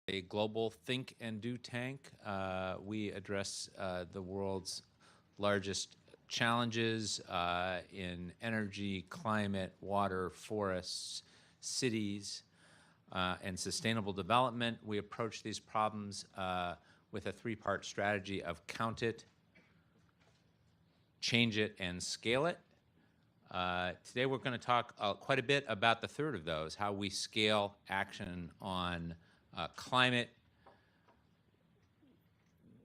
a global think and do tank. We address the world's largest challenges in energy, climate, water, forests, cities, and sustainable development. We approach these problems with a three-part strategy of count it, change it, and scale it. Today we're going to talk quite a bit about the third of those, how we scale action on climate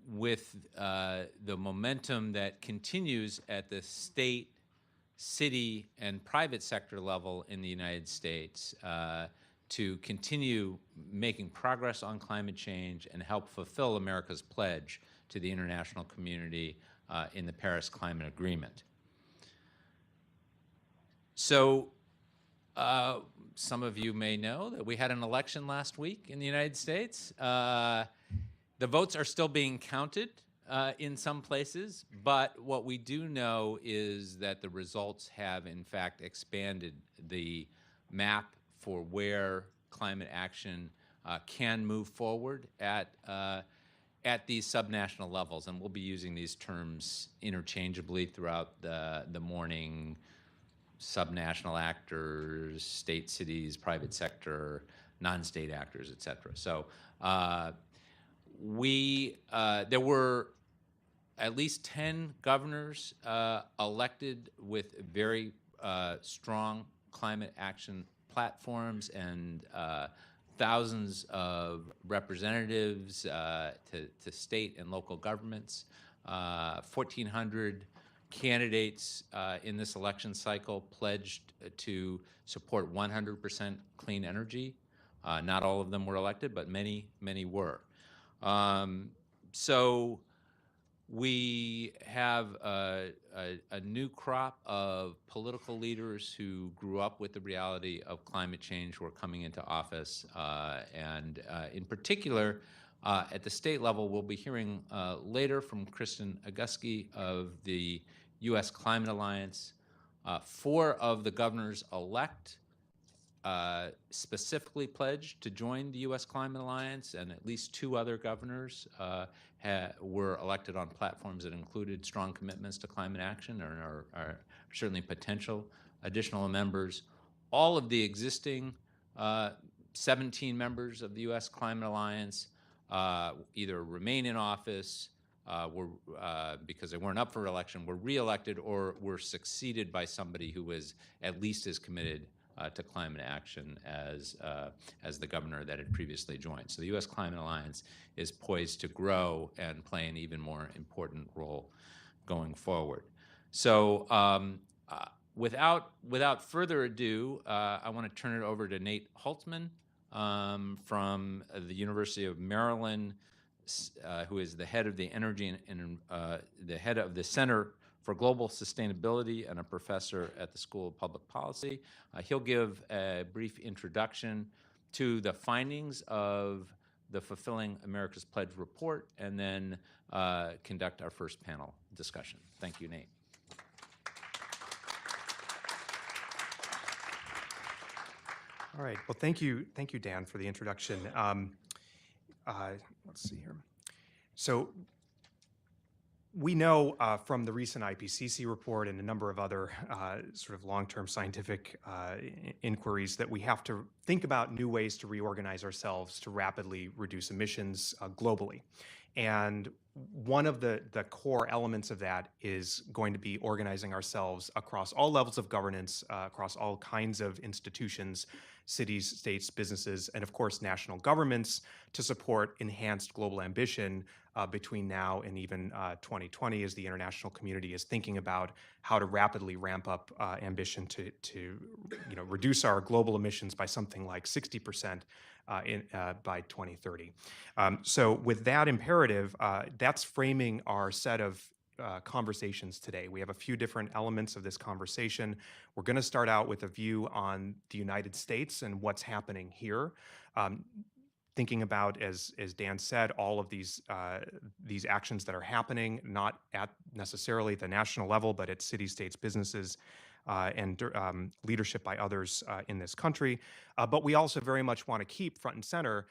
with the momentum that continues at the state, city, and private sector level in the United States to continue making progress on climate change and help fulfill America's pledge to the international community in the Paris Climate Agreement. So some of you may know that we had an election last week in the United States. The votes are still being counted in some places, but what we do know is that the results have, in fact, expanded the map for where climate action can move forward at these subnational levels. And we'll be using these terms interchangeably throughout the morning: subnational actors, state, cities, private sector, non-state actors, et cetera. So there were at least 10 governors elected with very strong climate action platforms, and thousands of representatives to state and local governments. 1,400 candidates in this election cycle pledged to support 100% clean energy. Not all of them were elected, but many, many were. So we have a new crop of political leaders who grew up with the reality of climate change who are coming into office. And in particular, at the state level, we'll be hearing later from Kristen Aguski of the U.S. Climate Alliance. 4 of the governors-elect specifically pledged to join the U.S. Climate Alliance, and at least 2 other governors were elected on platforms that included strong commitments to climate action, and are certainly potential additional members. All of the existing 17 members of the U.S. Climate Alliance either remain in office, because they weren't up for election, were reelected, or were succeeded by somebody who was at least as committed to climate action as the governor that had previously joined. So the U.S. Climate Alliance is poised to grow and play an even more important role going forward. So without further ado, I want to turn it over to Nate Holtzman from the University of Maryland, who is the head of the Energy and the head of the Center for Global Sustainability and a professor at the School of Public Policy. He'll give a brief introduction to the findings of the Fulfilling America's Pledge report, and then conduct our first panel discussion. Thank you, Nate. All right. Well, thank you, Dan, for the introduction. Let's see here. So we know from the recent IPCC report and a number of other sort of long-term scientific inquiries that we have to think about new ways to reorganize ourselves to rapidly reduce emissions globally. And one of the core elements of that is going to be organizing ourselves across all levels of governance, across all kinds of institutions, cities, states, businesses, and of course national governments, to support enhanced global ambition between now and even 2020, as the international community is thinking about how to rapidly ramp up ambition to reduce our global emissions by something like 60% by 2030. So with that imperative, that's framing our set of conversations today. We have a few different elements of this conversation. We're going to start out with a view on the United States and what's happening here. Thinking about, as Dan said, all of these actions that are happening, not at necessarily the national level, but at cities, states, businesses, and leadership by others in this country. But we also very much want to keep front and center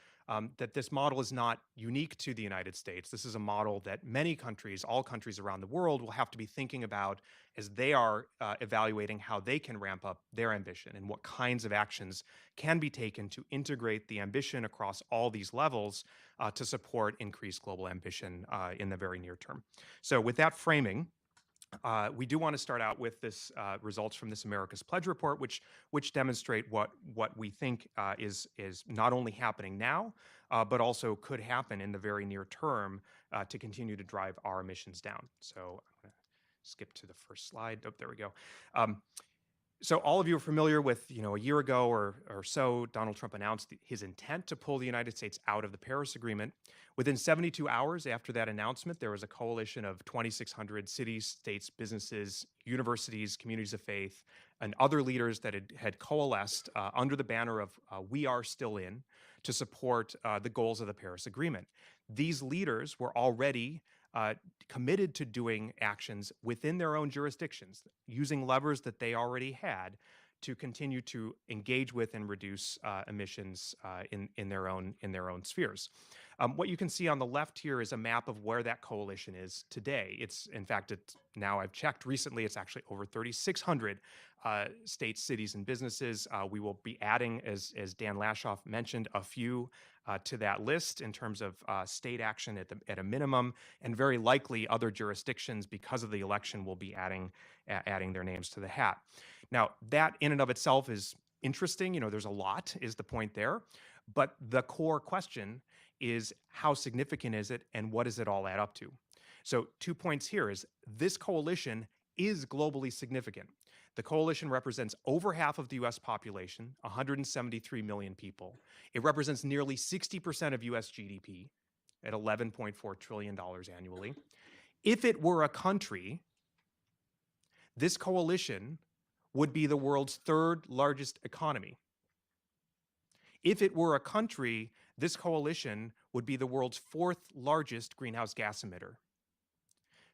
that this model is not unique to the United States. This is a model that many countries, all countries around the world, will have to be thinking about as they are evaluating how they can ramp up their ambition and what kinds of actions can be taken to integrate the ambition across all these levels to support increased global ambition in the very near term. So with that framing, we do want to start out with this results from this America's Pledge report, which demonstrate what we think is not only happening now, but also could happen in the very near term to continue to drive our emissions down. So I'm going to skip to the first slide. Oh, there we go. So all of you are familiar with, a year ago or so, Donald Trump announced his intent to pull the United States out of the Paris Agreement. Within 72 hours after that announcement, there was a coalition of 2,600 cities, states, businesses, universities, communities of faith, and other leaders that had coalesced under the banner of We Are Still In to support the goals of the Paris Agreement. These leaders were already committed to doing actions within their own jurisdictions, using levers that they already had to continue to engage with and reduce emissions in their own spheres. What you can see on the left here is a map of where that coalition is today. It's, in fact, now I've checked recently, it's actually over 3,600 states, cities, and businesses. We will be adding, as Dan Lashoff mentioned, a few to that list in terms of state action at a minimum, and very likely other jurisdictions, because of the election, will be adding their names to the hat. Now, that in and of itself is interesting. There's a lot, is the point there. But the core question is, how significant is it, and what does it all add up to? So 2 points here is this coalition is globally significant. The coalition represents over half of the US population, 173 million people. It represents nearly 60% of US GDP at $11.4 trillion annually. If it were a country, this coalition would be the world's third largest economy. If it were a country, this coalition would be the world's fourth largest greenhouse gas emitter.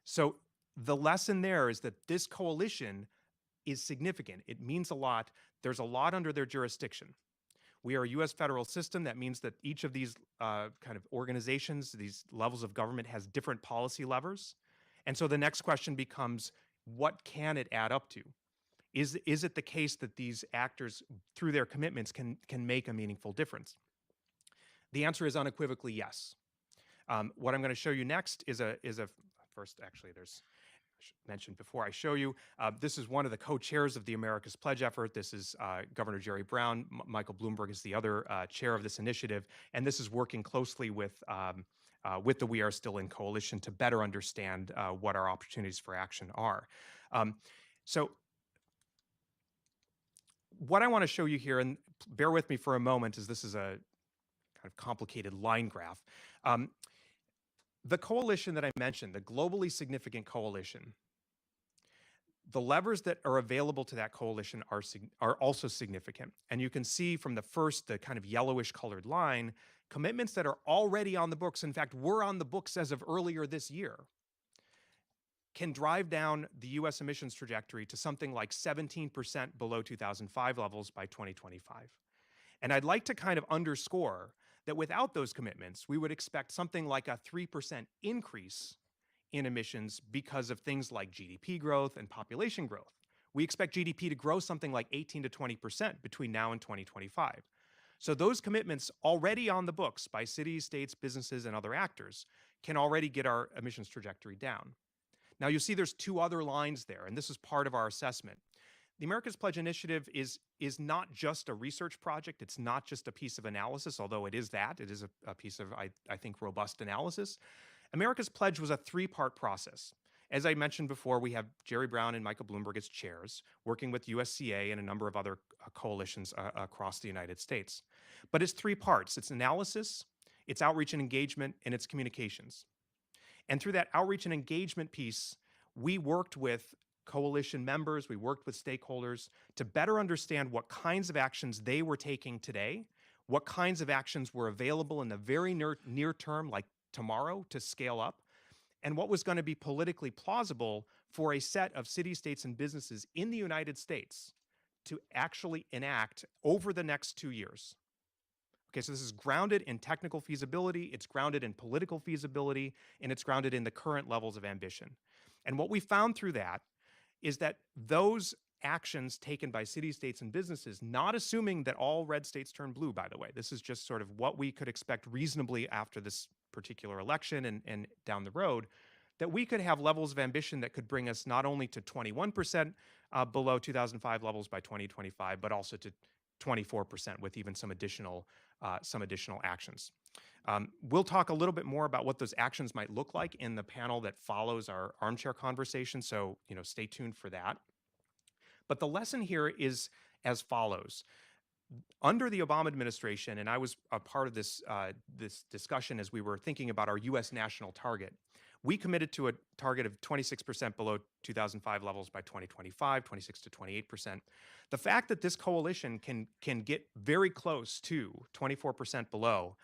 So the lesson there is that this coalition is significant. It means a lot. There's a lot under their jurisdiction. We are a US federal system. That means that each of these kind of organizations, these levels of government, has different policy levers. And so the next question becomes, what can it add up to? Is it the case that these actors, through their commitments, can make a meaningful difference? The answer is unequivocally yes. What I'm going to show you next is a first, actually, there's mentioned before I show you. This is one of the co-chairs of the America's Pledge effort. This is Governor Jerry Brown. Michael Bloomberg is the other chair of this initiative, and this is working closely with the We Are Still In coalition to better understand what our opportunities for action are. So what I want to show you here, and bear with me for a moment, as this is a kind of complicated line graph. The coalition that I mentioned, the globally significant coalition, the levers that are available to that coalition are also significant. And you can see from the kind of yellowish colored line, commitments that are already on the books, in fact, were on the books as of earlier this year, can drive down the US emissions trajectory to something like 17% below 2005 levels by 2025. And I'd like to kind of underscore that without those commitments, we would expect something like a 3% increase in emissions because of things like GDP growth and population growth. We expect GDP to grow something like 18 to 20% between now and 2025. So those commitments already on the books by cities, states, businesses, and other actors can already get our emissions trajectory down. Now, you see there's two other lines there, and this is part of our assessment. The America's Pledge Initiative is not just a research project. It's not just a piece of analysis, although it is that. It is a piece of, I think, robust analysis. America's Pledge was a three-part process. As I mentioned before, we have Jerry Brown and Michael Bloomberg as chairs, working with USCA and a number of other coalitions across the United States. But it's three parts. It's analysis, it's outreach and engagement, and it's communications. And through that outreach and engagement piece, we worked with coalition members, we worked with stakeholders to better understand what kinds of actions they were taking today, what kinds of actions were available in the very near term, like tomorrow, to scale up, and what was going to be politically plausible for a set of cities, states, and businesses in the United States to actually enact over the next 2 years. Okay, so this is grounded in technical feasibility, it's grounded in political feasibility, and it's grounded in the current levels of ambition. And what we found through that is that those actions taken by cities, states, and businesses, not assuming that all red states turn blue, by the way, this is just sort of what we could expect reasonably after this particular election and down the road, that we could have levels of ambition that could bring us not only to 21% below 2005 levels by 2025, but also to 24% with even some additional actions. We'll talk a little bit more about what those actions might look like in the panel that follows our armchair conversation. So, stay tuned for that. But the lesson here is as follows. Under the Obama administration, and I was a part of this discussion as we were thinking about our U.S. national target, we committed to a target of 26% below 2005 levels by 2025, 26 to 28%. The fact that this coalition can get very close to 24% below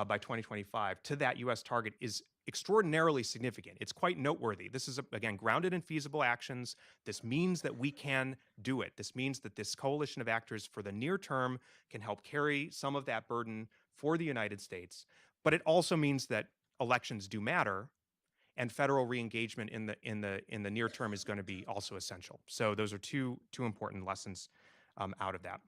by 2025 to that U.S. target is extraordinarily significant. It's quite noteworthy. This is, again, grounded in feasible actions. This means that we can do it. This means that this coalition of actors for the near term can help carry some of that burden for the United States. But it also means that elections do matter, and federal re-engagement in the near term is going to be also essential. So those are two important lessons out of that.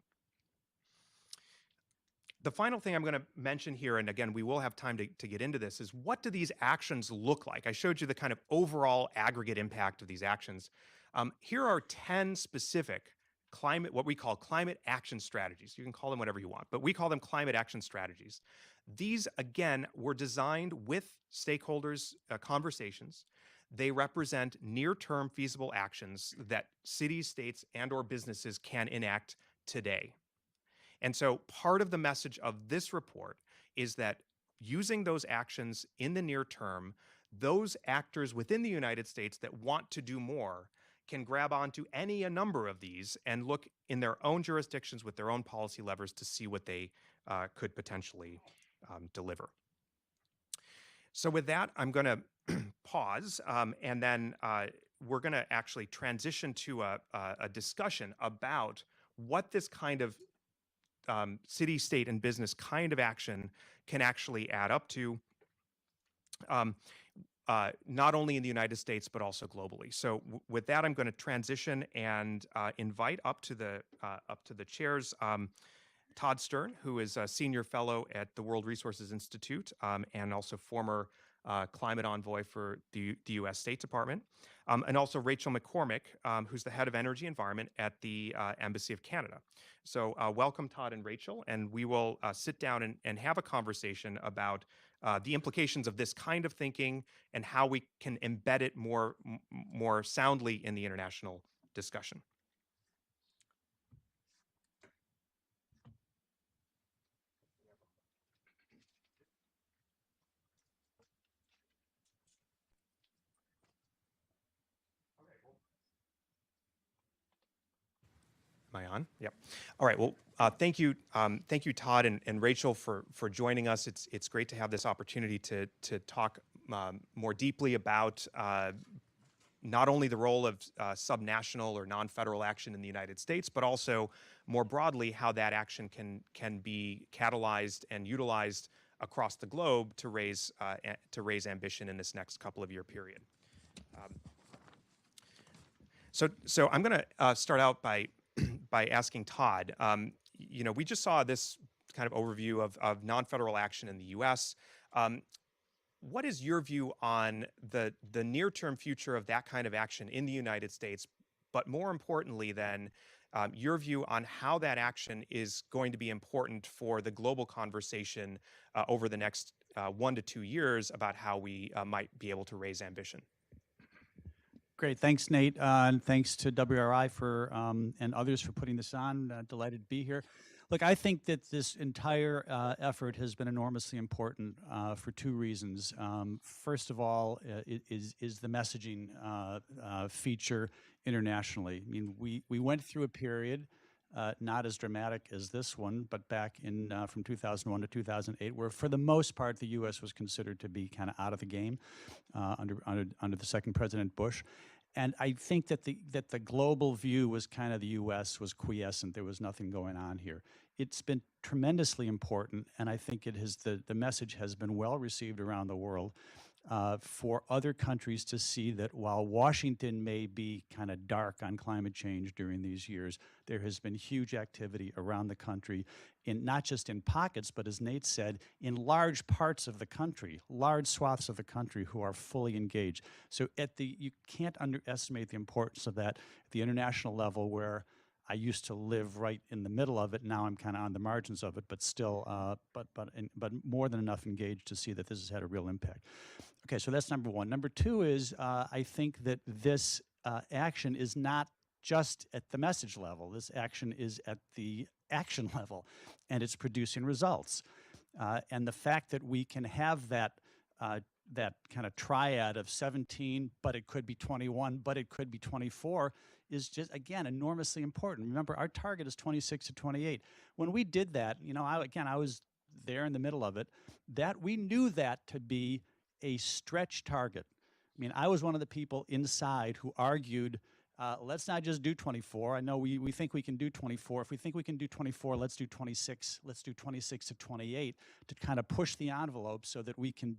The final thing I'm going to mention here, and again, we will have time to get into this, is what do these actions look like? I showed you the kind of overall aggregate impact of these actions. Here are 10 specific what we call climate action strategies. You can call them whatever you want, but we call them climate action strategies. These, again, were designed with stakeholders' conversations. They represent near-term feasible actions that cities, states, and/or businesses can enact today. And so part of the message of this report is that using those actions in the near term, those actors within the United States that want to do more can grab onto a number of these and look in their own jurisdictions with their own policy levers to see what they could potentially deliver. So with that, I'm going to pause, and then we're going to actually transition to a discussion about what this kind of city, state, and business kind of action can actually add up to, not only in the United States, but also globally. So with that, I'm going to transition and invite up to the chairs Todd Stern, who is a senior fellow at the World Resources Institute and also former climate envoy for the U.S. State Department, and also Rachel McCormick, who's the head of energy environment at the Embassy of Canada. So welcome, Todd and Rachel, and we will sit down and have a conversation about the implications of this kind of thinking and how we can embed it more soundly in the international discussion. Am I on? Yep. All right. Well, thank you, Todd and Rachel, for joining us. It's great to have this opportunity to talk more deeply about not only the role of subnational or non-federal action in the United States, but also more broadly how that action can be catalyzed and utilized across the globe to raise ambition in this next couple of year period. So I'm going to start out by asking Todd. We just saw this kind of overview of non-federal action in the U.S. What is your view on the near-term future of that kind of action in the United States, but more importantly then, your view on how that action is going to be important for the global conversation over the next 1 to 2 years about how we might be able to raise ambition? Great. Thanks, Nate. And thanks to WRI and others for putting this on. Delighted to be here. Look, I think that this entire effort has been enormously important for 2 reasons. First of all, is the messaging feature internationally. I mean, we went through a period not as dramatic as this one, but back in from 2001 to 2008, where for the most part the U.S. was considered to be kind of out of the game under the second President Bush. And I think that the global view was kind of the U.S. was quiescent. There was nothing going on here. it's been tremendously important, and I think the message has been well received around the world for other countries to see that while Washington may be kind of dark on climate change during these years, there has been huge activity around the country, in not just in pockets, but as Nate said, in large parts of the country, large swaths of the country who are fully engaged. So you can't underestimate the importance of that at the international level, where I used to live right in the middle of it. Now I'm kind of on the margins of it, but still, but more than enough engaged to see that this has had a real impact. Okay, so that's number one. Number two is I think that this action is not just at the message level. This action is at the action level, and it's producing results. And the fact that we can have that kind of triad of 17, but it could be 21, but it could be 24, is just, again, enormously important. Remember, our target is 26 to 28. When we did that, I was there in the middle of it, that we knew that to be a stretch target. I mean, I was one of the people inside who argued, let's not just do 24. I know we think we can do 24. If we think we can do 24, let's do 26. Let's do 26 to 28 to kind of push the envelope so that we can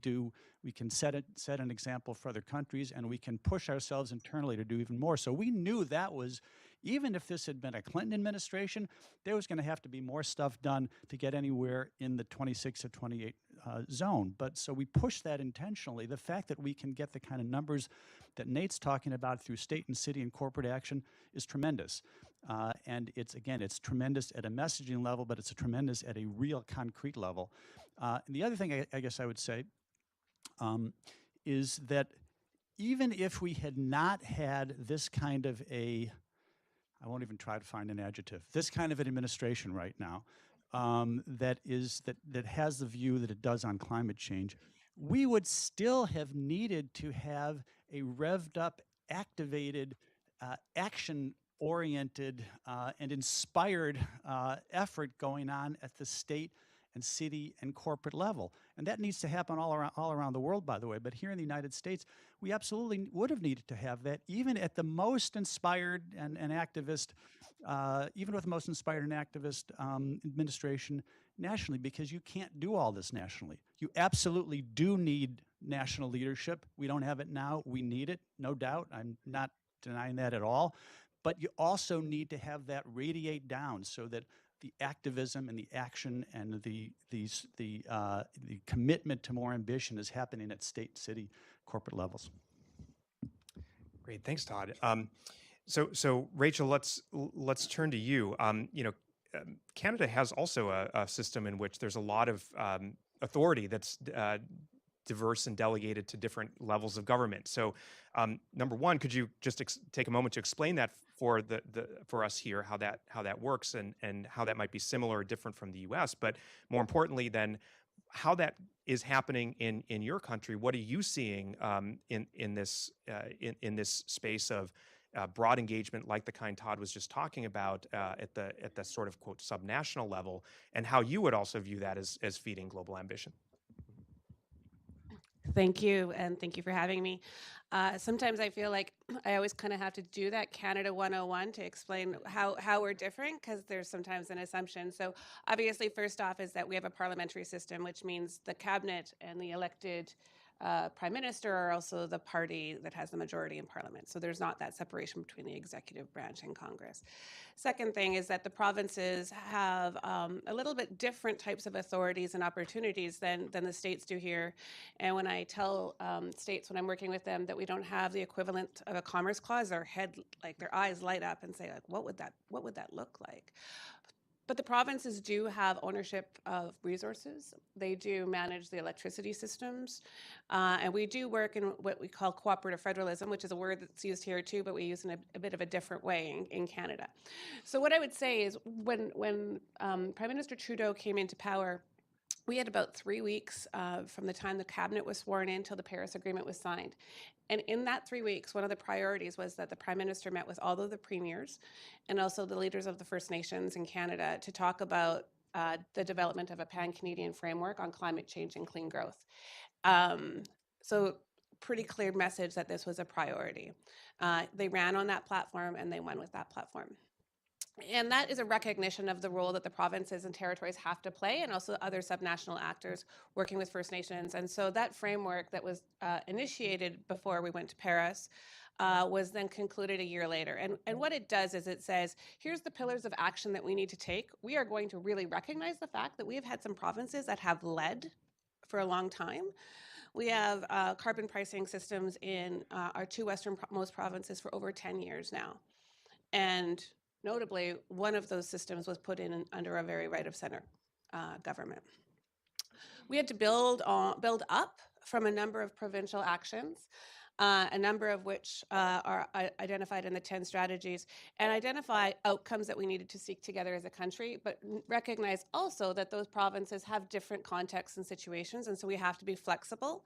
set an example for other countries, and we can push ourselves internally to do even more. So we knew that was, even if this had been a Clinton administration, there was going to have to be more stuff done to get anywhere in the 26 to 28 zone. But so we pushed that intentionally. The fact that we can get the kind of numbers that Nate's talking about through state and city and corporate action is tremendous. And it's tremendous at a messaging level, but it's tremendous at a real concrete level. And the other thing I guess I would say is that even if we had not had this kind of I won't even try to find an adjective, this kind of an administration right now that has the view that it does on climate change, we would still have needed to have a revved up, activated, action-oriented, and inspired effort going on at the state and city and corporate level. And that needs to happen all around the world, by the way. But here in the United States, we absolutely would have needed to have that, even at the most inspired and activist, even with the most inspired and activist administration nationally, because you can't do all this nationally. You absolutely do need national leadership. We don't have it now. We need it, no doubt. I'm not denying that at all. But you also need to have that radiate down so that the activism and the action and the commitment to more ambition is happening at state, city, corporate levels. Great, thanks, Todd. So Rachel, let's turn to you. Canada has also a system in which there's a lot of authority that's diverse and delegated to different levels of government. So, number one, could you just take a moment to explain that for us here, how that works and how that might be similar or different from the U.S. But more importantly, then, how that is happening in your country? What are you seeing in this space of broad engagement, like the kind Todd was just talking about at the sort of quote subnational level, and how you would also view that as feeding global ambition? Thank you, and thank you for having me. Sometimes I feel like I always kind of have to do that Canada 101 to explain how we're different, because there's sometimes an assumption. So obviously, first off, is that we have a parliamentary system, which means the cabinet and the elected prime minister are also the party that has the majority in parliament. So there's not that separation between the executive branch and Congress. Second thing is that the provinces have a little bit different types of authorities and opportunities than the states do here. And when I tell states, when I'm working with them, that we don't have the equivalent of a commerce clause, their eyes light up and say, like, what would that look like? But the provinces do have ownership of resources. They do manage the electricity systems. And we do work in what we call cooperative federalism, which is a word that's used here too, but we use in a bit of a different way in Canada. So what I would say is when Prime Minister Trudeau came into power, we had about 3 weeks from the time the cabinet was sworn in till the Paris Agreement was signed. And in that 3 weeks, one of the priorities was that the Prime Minister met with all of the premiers and also the leaders of the First Nations in Canada to talk about the development of a pan-Canadian framework on climate change and clean growth. So pretty clear message that this was a priority. They ran on that platform and they won with that platform. And that is a recognition of the role that the provinces and territories have to play, and also other subnational actors working with First Nations. And so that framework that was initiated before we went to Paris was then concluded a year later. And what it does is it says, here's the pillars of action that we need to take. We are going to really recognize the fact that we have had some provinces that have led for a long time. We have carbon pricing systems in our two westernmost provinces for over 10 years now. And notably, one of those systems was put in under a very right of center government. We had to build up from a number of provincial actions, a number of which are identified in the 10 strategies, and identify outcomes that we needed to seek together as a country, but recognize also that those provinces have different contexts and situations, and so we have to be flexible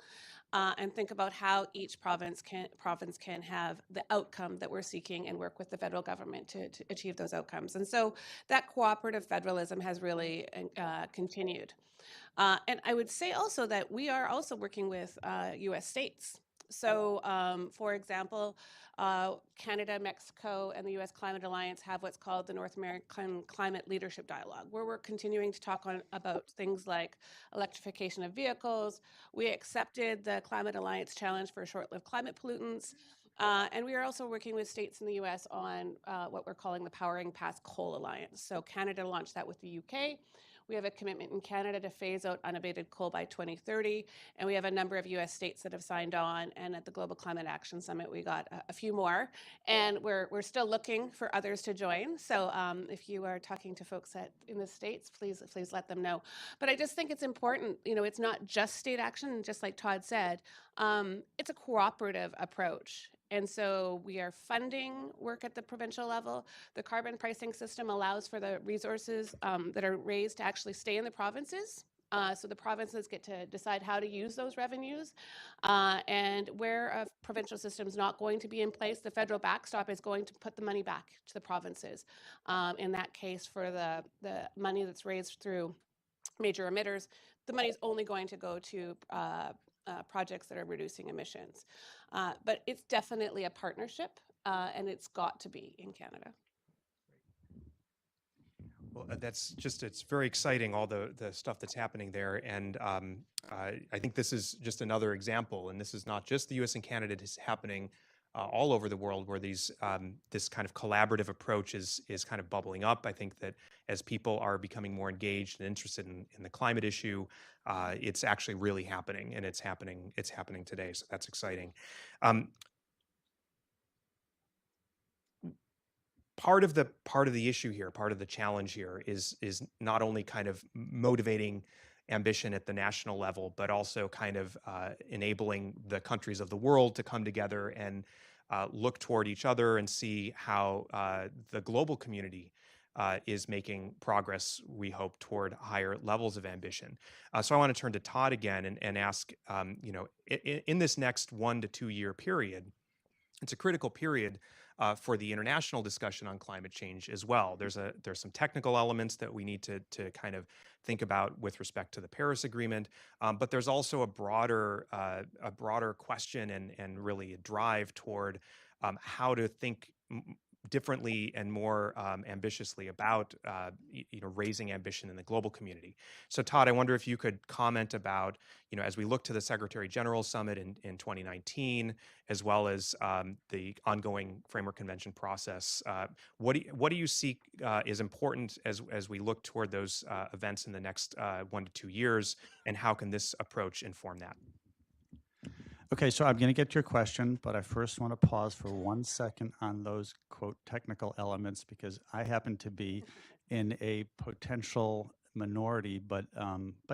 and think about how each province can have the outcome that we're seeking and work with the federal government to achieve those outcomes. And so that cooperative federalism has really continued. And I would say also that we are also working with US states. So, for example, Canada, Mexico, and the U.S. Climate Alliance have what's called the North American Climate Leadership Dialogue, where we're continuing to talk about things like electrification of vehicles. We accepted the Climate Alliance challenge for short-lived climate pollutants. And we are also working with states in the U.S. on what we're calling the Powering Past Coal Alliance. So Canada launched that with the UK. We have a commitment in Canada to phase out unabated coal by 2030, and we have a number of U.S. states that have signed on. And at the Global Climate Action Summit, we got a few more, and we're still looking for others to join. So if you are talking to folks in the states, please let them know. But I just think it's important. It's not just state action, just like Todd said. It's a cooperative approach. And so we are funding work at the provincial level. The carbon pricing system allows for the resources that are raised to actually stay in the provinces. So the provinces get to decide how to use those revenues. And where a provincial system is not going to be in place, the federal backstop is going to put the money back to the provinces. In that case, for the money that's raised through major emitters, the money is only going to go to projects that are reducing emissions. But it's definitely a partnership, and it's got to be in Canada. Well, it's very exciting, all the stuff that's happening there. And I think this is just another example. And this is not just the US and Canada, it is happening all over the world where this kind of collaborative approach is kind of bubbling up. I think that as people are becoming more engaged and interested in the climate issue, it's actually really happening, and it's happening today. So that's exciting. Part of the issue here, part of the challenge here is not only kind of motivating ambition at the national level, but also kind of enabling the countries of the world to come together and look toward each other and see how the global community is making progress, we hope, toward higher levels of ambition. So I want to turn to Todd again and ask, in this next 1 to 2 year period, it's a critical period for the international discussion on climate change as well. There's some technical elements that we need to kind of think about with respect to the Paris Agreement, but there's also a broader question and really a drive toward how to think differently and more ambitiously about raising ambition in the global community. So Todd, I wonder if you could comment about, as we look to the Secretary General Summit in 2019, as well as the ongoing Framework Convention process, what do you see is important as we look toward those events in the next 1 to 2 years, and how can this approach inform that? Okay, so I'm going to get to your question, but I first want to pause for 1 second on those, quote, technical elements, because I happen to be in a potential minority, but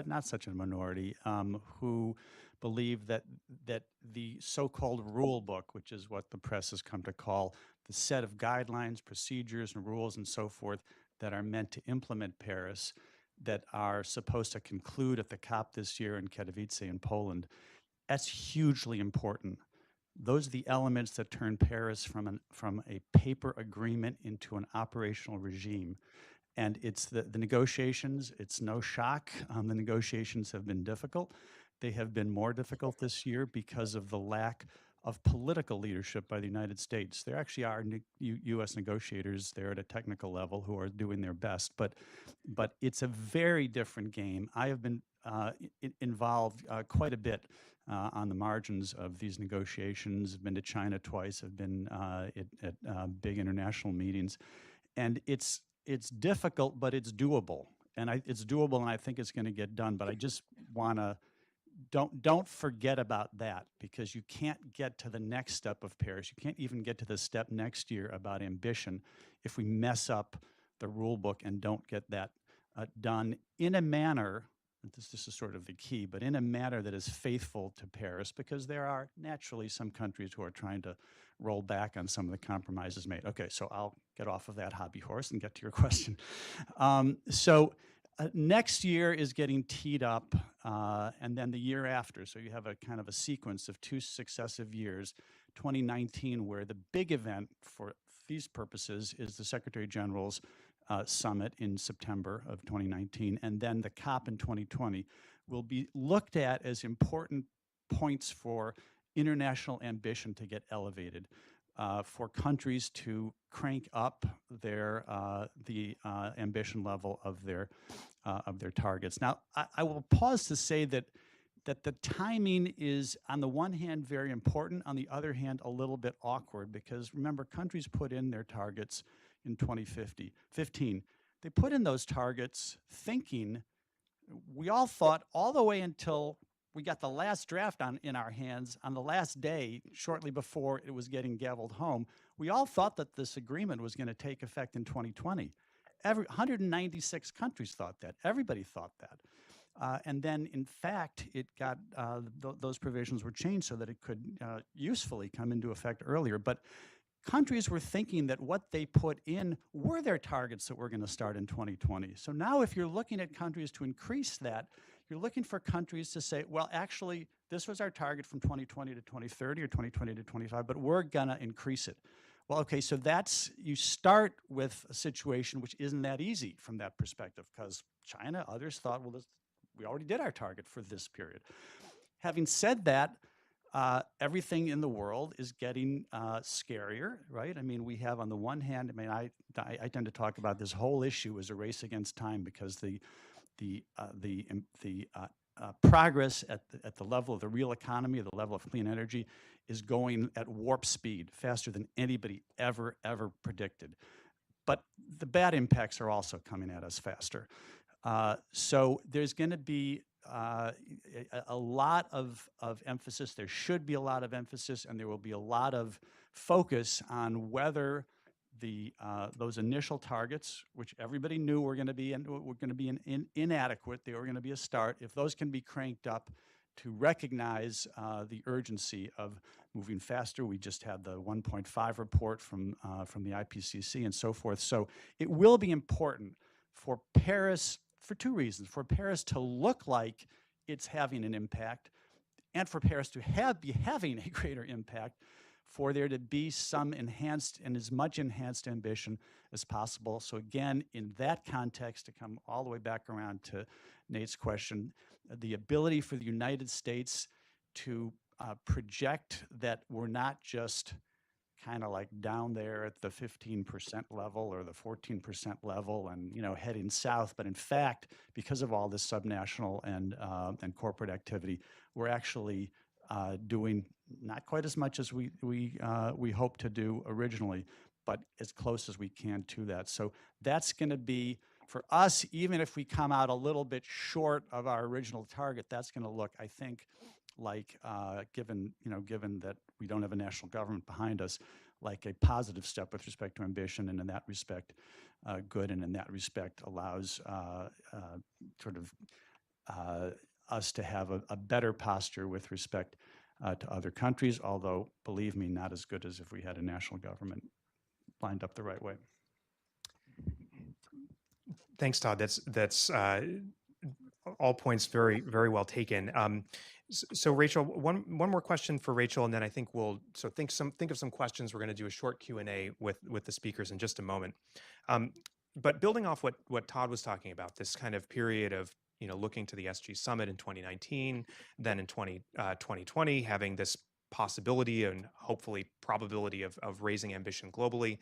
not such a minority, who believe that the so-called rule book, which is what the press has come to call the set of guidelines, procedures, and rules and so forth that are meant to implement Paris, that are supposed to conclude at the COP this year in Katowice in Poland, that's hugely important. Those are the elements that turn Paris from a paper agreement into an operational regime. And it's the negotiations, it's no shock. The negotiations have been difficult. They have been more difficult this year because of the lack of political leadership by the United States. There actually are U.S. negotiators there at a technical level who are doing their best, but it's a very different game. I have been involved quite a bit on the margins of these negotiations. I've been to China twice. I've been at big international meetings, and it's difficult, but it's doable. And it's doable, and I think it's going to get done. But I just want to don't forget about that, because you can't get to the next step of Paris. You can't even get to the step next year about ambition if we mess up the rule book and don't get that done in a manner. This is sort of the key, but in a manner that is faithful to Paris, because there are naturally some countries who are trying to roll back on some of the compromises made. Okay, so I'll get off of that hobby horse and get to your question. Next year is getting teed up, and then the year after. So you have a kind of a sequence of 2 successive years, 2019, where the big event for these purposes is the Secretary General's summit in September of 2019, and then the COP in 2020 will be looked at as important points for international ambition to get elevated, for countries to crank up their the ambition level of their targets. Now, I will pause to say that the timing is, on the one hand, very important, on the other hand, a little bit awkward, because remember, countries put in their targets in 2015. They put in those targets thinking, we all thought all the way until we got the last draft in our hands on the last day, shortly before it was getting gavelled home, we all thought that this agreement was going to take effect in 2020. 196 countries thought that. Everybody thought that. And then, in fact, it got those provisions were changed so that it could usefully come into effect earlier. But countries were thinking that what they put in were their targets that were going to start in 2020. So now, if you're looking at countries to increase that, you're looking for countries to say, well, actually, this was our target from 2020 to 2030 or 2020 to 25, but we're going to increase it. Well, okay, so you start with a situation which isn't that easy from that perspective, because China, others thought, well, we already did our target for this period. Having said that, everything in the world is getting scarier, right? I mean, we have, on the one hand, I tend to talk about this whole issue as a race against time, because the progress at the level of the real economy, the level of clean energy, is going at warp speed, faster than anybody ever predicted. But the bad impacts are also coming at us faster. So there's going to be a lot of emphasis. There should be a lot of emphasis, and there will be a lot of focus on whether those initial targets, which everybody knew were going to be inadequate, they were going to be a start. If those can be cranked up to recognize the urgency of moving faster. We just had the 1.5 report from the IPCC and so forth. So it will be important for Paris for 2 reasons: for Paris to look like it's having an impact, and for Paris to be having a greater impact, for there to be some enhanced and as much enhanced ambition as possible. So again, in that context, to come all the way back around to Nate's question, the ability for the United States to project that we're not just kind of like down there at the 15% level or the 14% level and, heading south, but in fact, because of all this subnational and corporate activity, we're actually doing not quite as much as we hoped to do originally, but as close as we can to that. So that's going to be, for us, even if we come out a little bit short of our original target, that's going to look, I think, like given that we don't have a national government behind us, like a positive step with respect to ambition, and in that respect, good, and in that respect allows us to have a better posture with respect to other countries, although, believe me, not as good as if we had a national government lined up the right way. Thanks, Todd. That's all points very, very well taken. So Rachel, one more question for Rachel, and then I think we'll think of some questions. We're going to do a short Q&A with the speakers in just a moment. But building off what Todd was talking about, this kind of period of looking to the SG Summit in 2019, then in 2020 having this possibility and hopefully probability of raising ambition globally.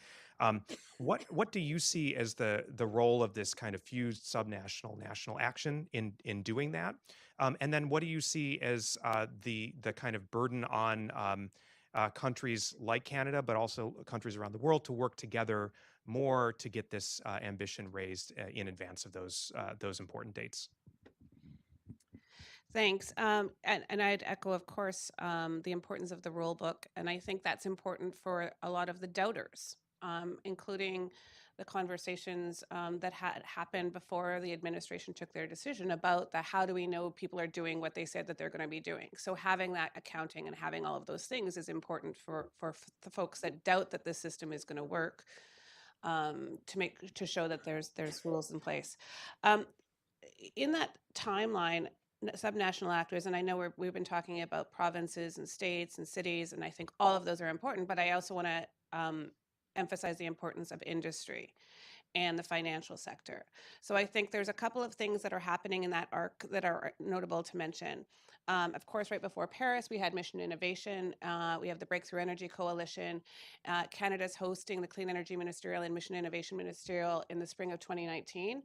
What do you see as the role of this kind of fused subnational national action in doing that? And then what do you see as the kind of burden on countries like Canada, but also countries around the world to work together more to get this ambition raised in advance of those important dates? Thanks. And I'd echo, of course, the importance of the rule book. And I think that's important for a lot of the doubters, including the conversations that had happened before the administration took their decision about the how do we know people are doing what they said that they're going to be doing. So having that accounting and having all of those things is important for the folks that doubt that the system is going to work, to show that there's rules in place. Um, in that timeline, subnational actors, and I know we've been talking about provinces and states and cities, and I think all of those are important, but I also want to emphasize the importance of industry and the financial sector. So I think there's a couple of things that are happening in that arc that are notable to mention. Of course, right before Paris, we had Mission Innovation. We have the Breakthrough Energy Coalition. Canada's hosting the Clean Energy Ministerial and Mission Innovation Ministerial in the spring of 2019.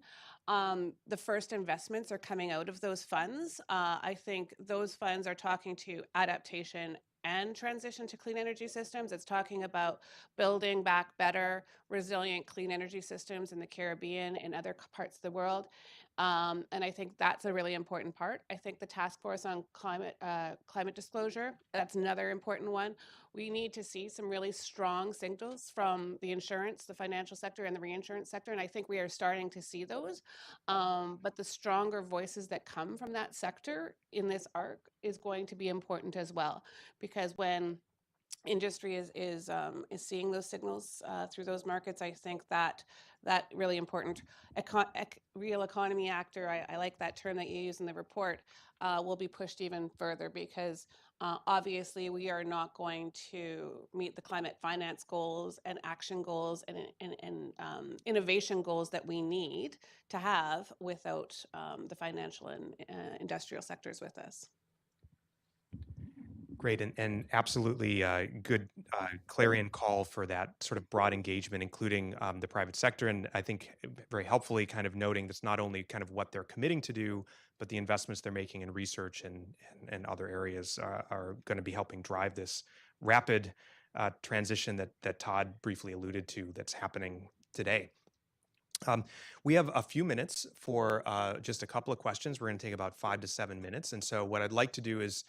The first investments are coming out of those funds. I think those funds are talking to adaptation and transition to clean energy systems. It's talking about building back better, resilient, clean energy systems in the Caribbean and other parts of the world. And I think that's a really important part. I think the task force on climate disclosure, that's another important one. We need to see some really strong signals from the insurance, the financial sector, and the reinsurance sector. And I think we are starting to see those. But the stronger voices that come from that sector in this arc is going to be important as well, because when industry is seeing those signals through those markets, I think that really important real economy actor, I like that term that you use in the report, will be pushed even further, because obviously we are not going to meet the climate finance goals and action goals and innovation goals that we need to have without the financial and industrial sectors with us. Great, and absolutely good clarion call for that sort of broad engagement, including the private sector. And I think very helpfully kind of noting that's not only kind of what they're committing to do, but the investments they're making in research and other areas are going to be helping drive this rapid transition that Todd briefly alluded to that's happening today. We have a few minutes for just a couple of questions. We're going to take about 5 to 7 minutes. And so what I'd like to do is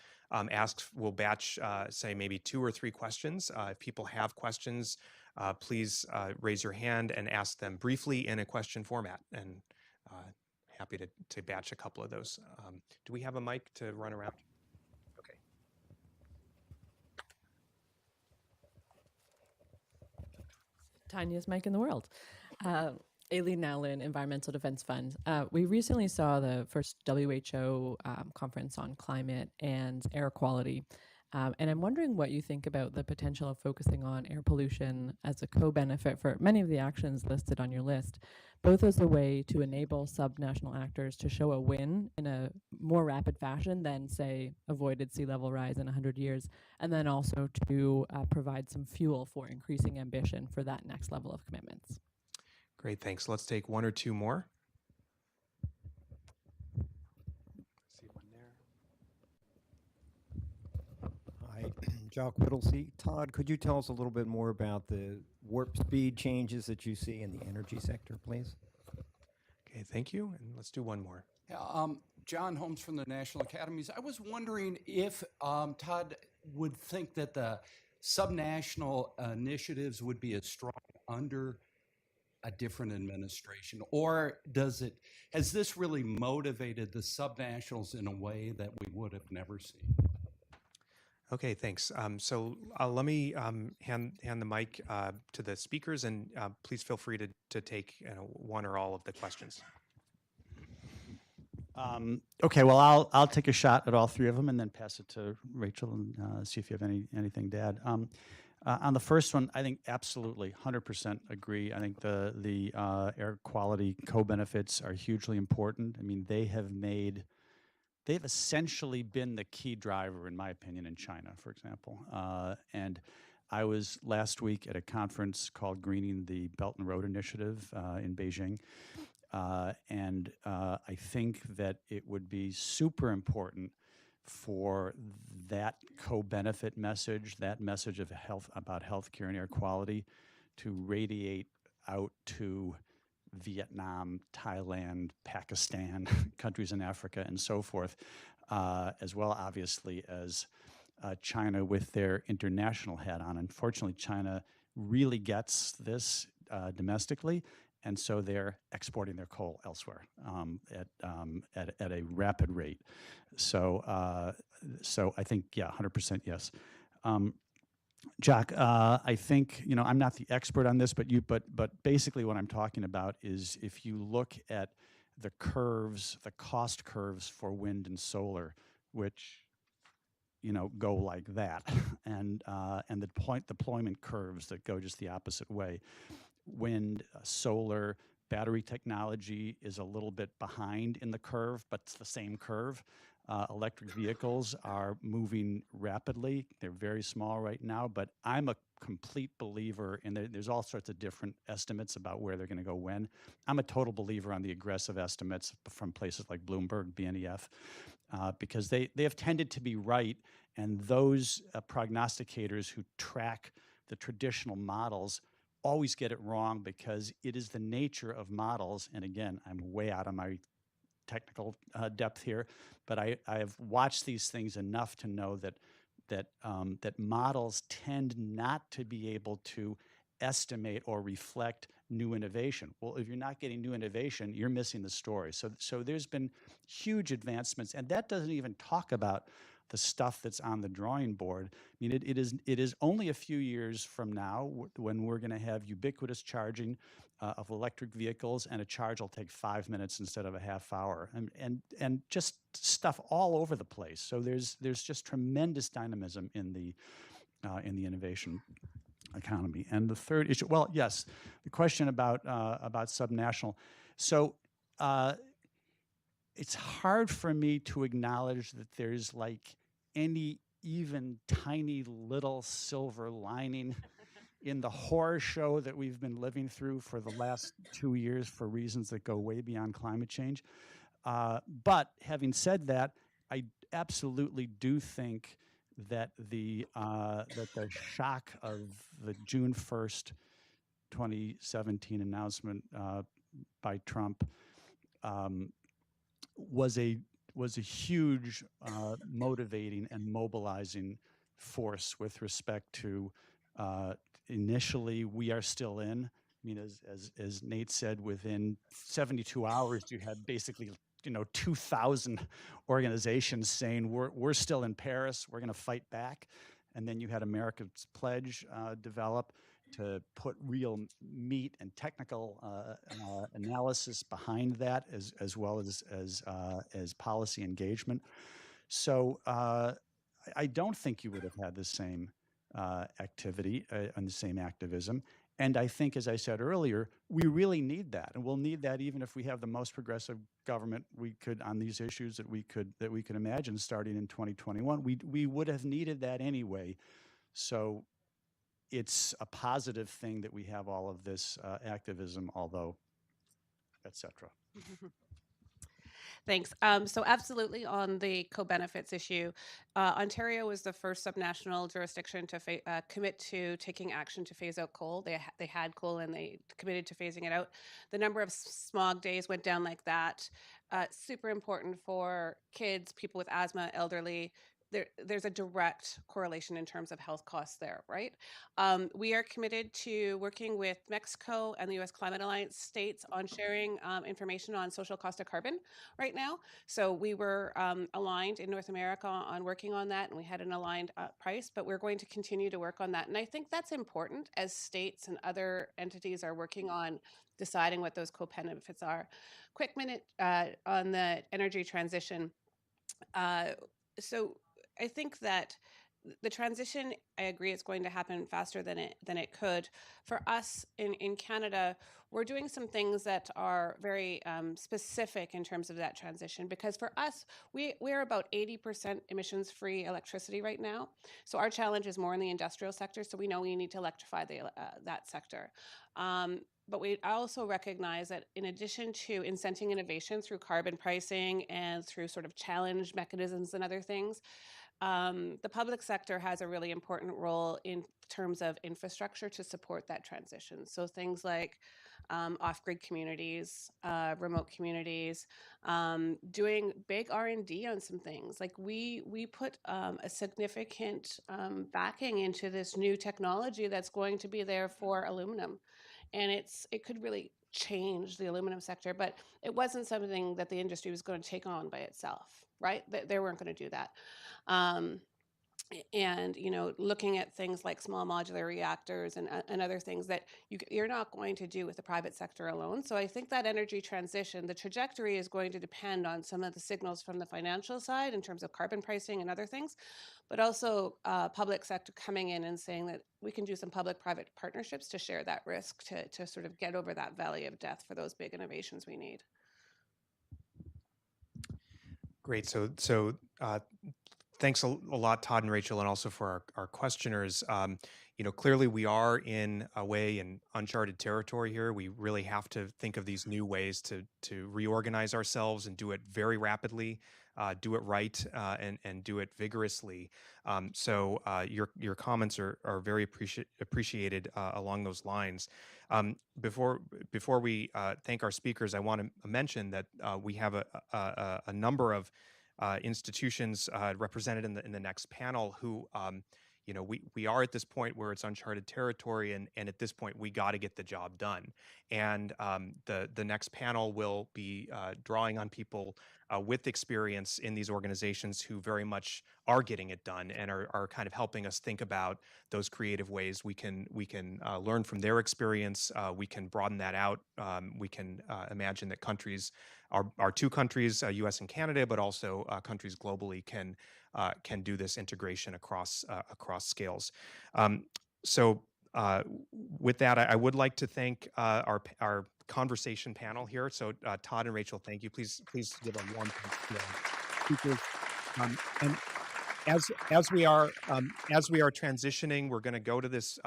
we'll batch, say, maybe 2 or 3 questions. If people have questions, please raise your hand and ask them briefly in a question format. And happy to batch a couple of those. Do we have a mic to run around? Okay. Tiniest mic in the world. Aileen Nowlin, Environmental Defense Fund. We recently saw the first WHO conference on climate and air quality. And I'm wondering what you think about the potential of focusing on air pollution as a co-benefit for many of the actions listed on your list, both as a way to enable subnational actors to show a win in a more rapid fashion than, say, avoided sea level rise in 100 years, and then also to provide some fuel for increasing ambition for that next level of commitments. Great, thanks. Let's take 1 or 2 more. See one there. Hi, Jock Whittlesey. Todd, could you tell us a little bit more about the warp speed changes that you see in the energy sector, please? Okay, thank you. And let's do one more. Yeah, John Holmes from the National Academies. I was wondering if Todd would think that the subnational initiatives would be as strong under a different administration, or has this really motivated the subnationals in a way that we would have never seen? Okay, thanks. So let me hand the mic to the speakers, and please feel free to take one or all of the questions. Okay, well, I'll take a shot at all 3 of them and then pass it to Rachel and see if you have anything to add. On the first one, I think absolutely 100% agree. I think the air quality co-benefits are hugely important. I mean, they have made they've essentially been the key driver, in my opinion, in China, for example. And I was last week at a conference called Greening the Belt and Road Initiative in Beijing. I think that it would be super important for that co-benefit message, that message of health about healthcare and air quality, to radiate out to Vietnam, Thailand, Pakistan, countries in Africa, and so forth, as well, obviously, as China with their international hat on. Unfortunately, China really gets this domestically, and so they're exporting their coal elsewhere at a rapid rate. So, so I think, yeah, 100% yes. Jack, I think, I'm not the expert on this, but basically what I'm talking about is if you look at the curves, the cost curves for wind and solar, which go like that, and the deployment curves that go just the opposite way. Wind, solar, battery technology is a little bit behind in the curve, but it's the same curve. Electric vehicles are moving rapidly. They're very small right now, but I'm a complete believer, and there's all sorts of different estimates about where they're going to go when. I'm a total believer on the aggressive estimates from places like Bloomberg, BNEF, because they have tended to be right, and those prognosticators who track the traditional models always get it wrong because it is the nature of models. And again, I'm way out of my technical depth here, but I have watched these things enough to know that models tend not to be able to estimate or reflect new innovation. Well, if you're not getting new innovation, you're missing the story. So there's been huge advancements, and that doesn't even talk about the stuff that's on the drawing board. I mean, it is only a few years from now when we're going to have ubiquitous charging of electric vehicles, and a charge will take 5 minutes instead of a half hour, and just stuff all over the place. So there's just tremendous dynamism in the innovation economy. And the third issue, well, yes, the question about subnational. So it's hard for me to acknowledge that there's like any even tiny little silver lining in the horror show that we've been living through for the last 2 years for reasons that go way beyond climate change. But having said that, I absolutely do think that the shock of the June 1st, 2017 announcement by Trump was a huge motivating and mobilizing force with respect to initially we are still in. I mean, as Nate said, within 72 hours, you had basically 2,000 organizations saying we're still in Paris, we're going to fight back, and then you had America's Pledge develop to put real meat and technical analysis behind that, as well as policy engagement. So I don't think you would have had the same activity and the same activism. And I think, as I said earlier, we really need that, and we'll need that even if we have the most progressive government we could on these issues that we could imagine starting in 2021. We would have needed that anyway. So it's a positive thing that we have all of this activism, although, et cetera. Thanks. So absolutely on the co-benefits issue, Ontario was the first subnational jurisdiction to commit to taking action to phase out coal. They had coal and they committed to phasing it out. The number of smog days went down like that. Super important for kids, people with asthma, elderly. There's a direct correlation in terms of health costs there, right? We are committed to working with Mexico and the U.S. Climate Alliance states on sharing information on social cost of carbon right now. So we were aligned in North America on working on that, and we had an aligned price, but we're going to continue to work on that. And I think that's important as states and other entities are working on deciding what those co-benefits are. Quick minute on the energy transition. So I think that the transition, I agree, it's going to happen faster than it could. For us in Canada, we're doing some things that are very specific in terms of that transition, because for us, we're about 80% emissions-free electricity right now. So our challenge is more in the industrial sector. So we know we need to electrify that sector. But we also recognize that in addition to incenting innovation through carbon pricing and through sort of challenge mechanisms and other things, the public sector has a really important role in terms of infrastructure to support that transition. So things like off-grid communities, remote communities, doing big R&D on some things. Like we put a significant backing into this new technology that's going to be there for aluminum, and it could really change the aluminum sector, but it wasn't something that the industry was going to take on by itself, right? They weren't going to do that. Um, and looking at things like small modular reactors and other things that you're not going to do with the private sector alone. So I think that energy transition, the trajectory is going to depend on some of the signals from the financial side in terms of carbon pricing and other things, but also public sector coming in and saying that we can do some public-private partnerships to share that risk, to sort of get over that valley of death for those big innovations we need. Great. So thanks a lot, Todd and Rachel, and also for our questioners. Clearly we are in a way in uncharted territory here. We really have to think of these new ways to reorganize ourselves and do it very rapidly, do it right, and do it vigorously. So your comments are very appreciated along those lines. Before we thank our speakers, I want to mention that we have a number of institutions represented in the next panel who, we are at this point where it's uncharted territory, and at this point we got to get the job done. And the next panel will be drawing on people with experience in these organizations who very much are getting it done and are kind of helping us think about those creative ways we can learn from their experience. We can broaden that out. We can imagine that countries, our two countries, U.S. and Canada, but also countries globally can do this integration across scales. So with that, I would like to thank our conversation panel here. So Todd and Rachel, thank you. Please give a warm thanks to our speakers. And as we are transitioning, we're going to go to this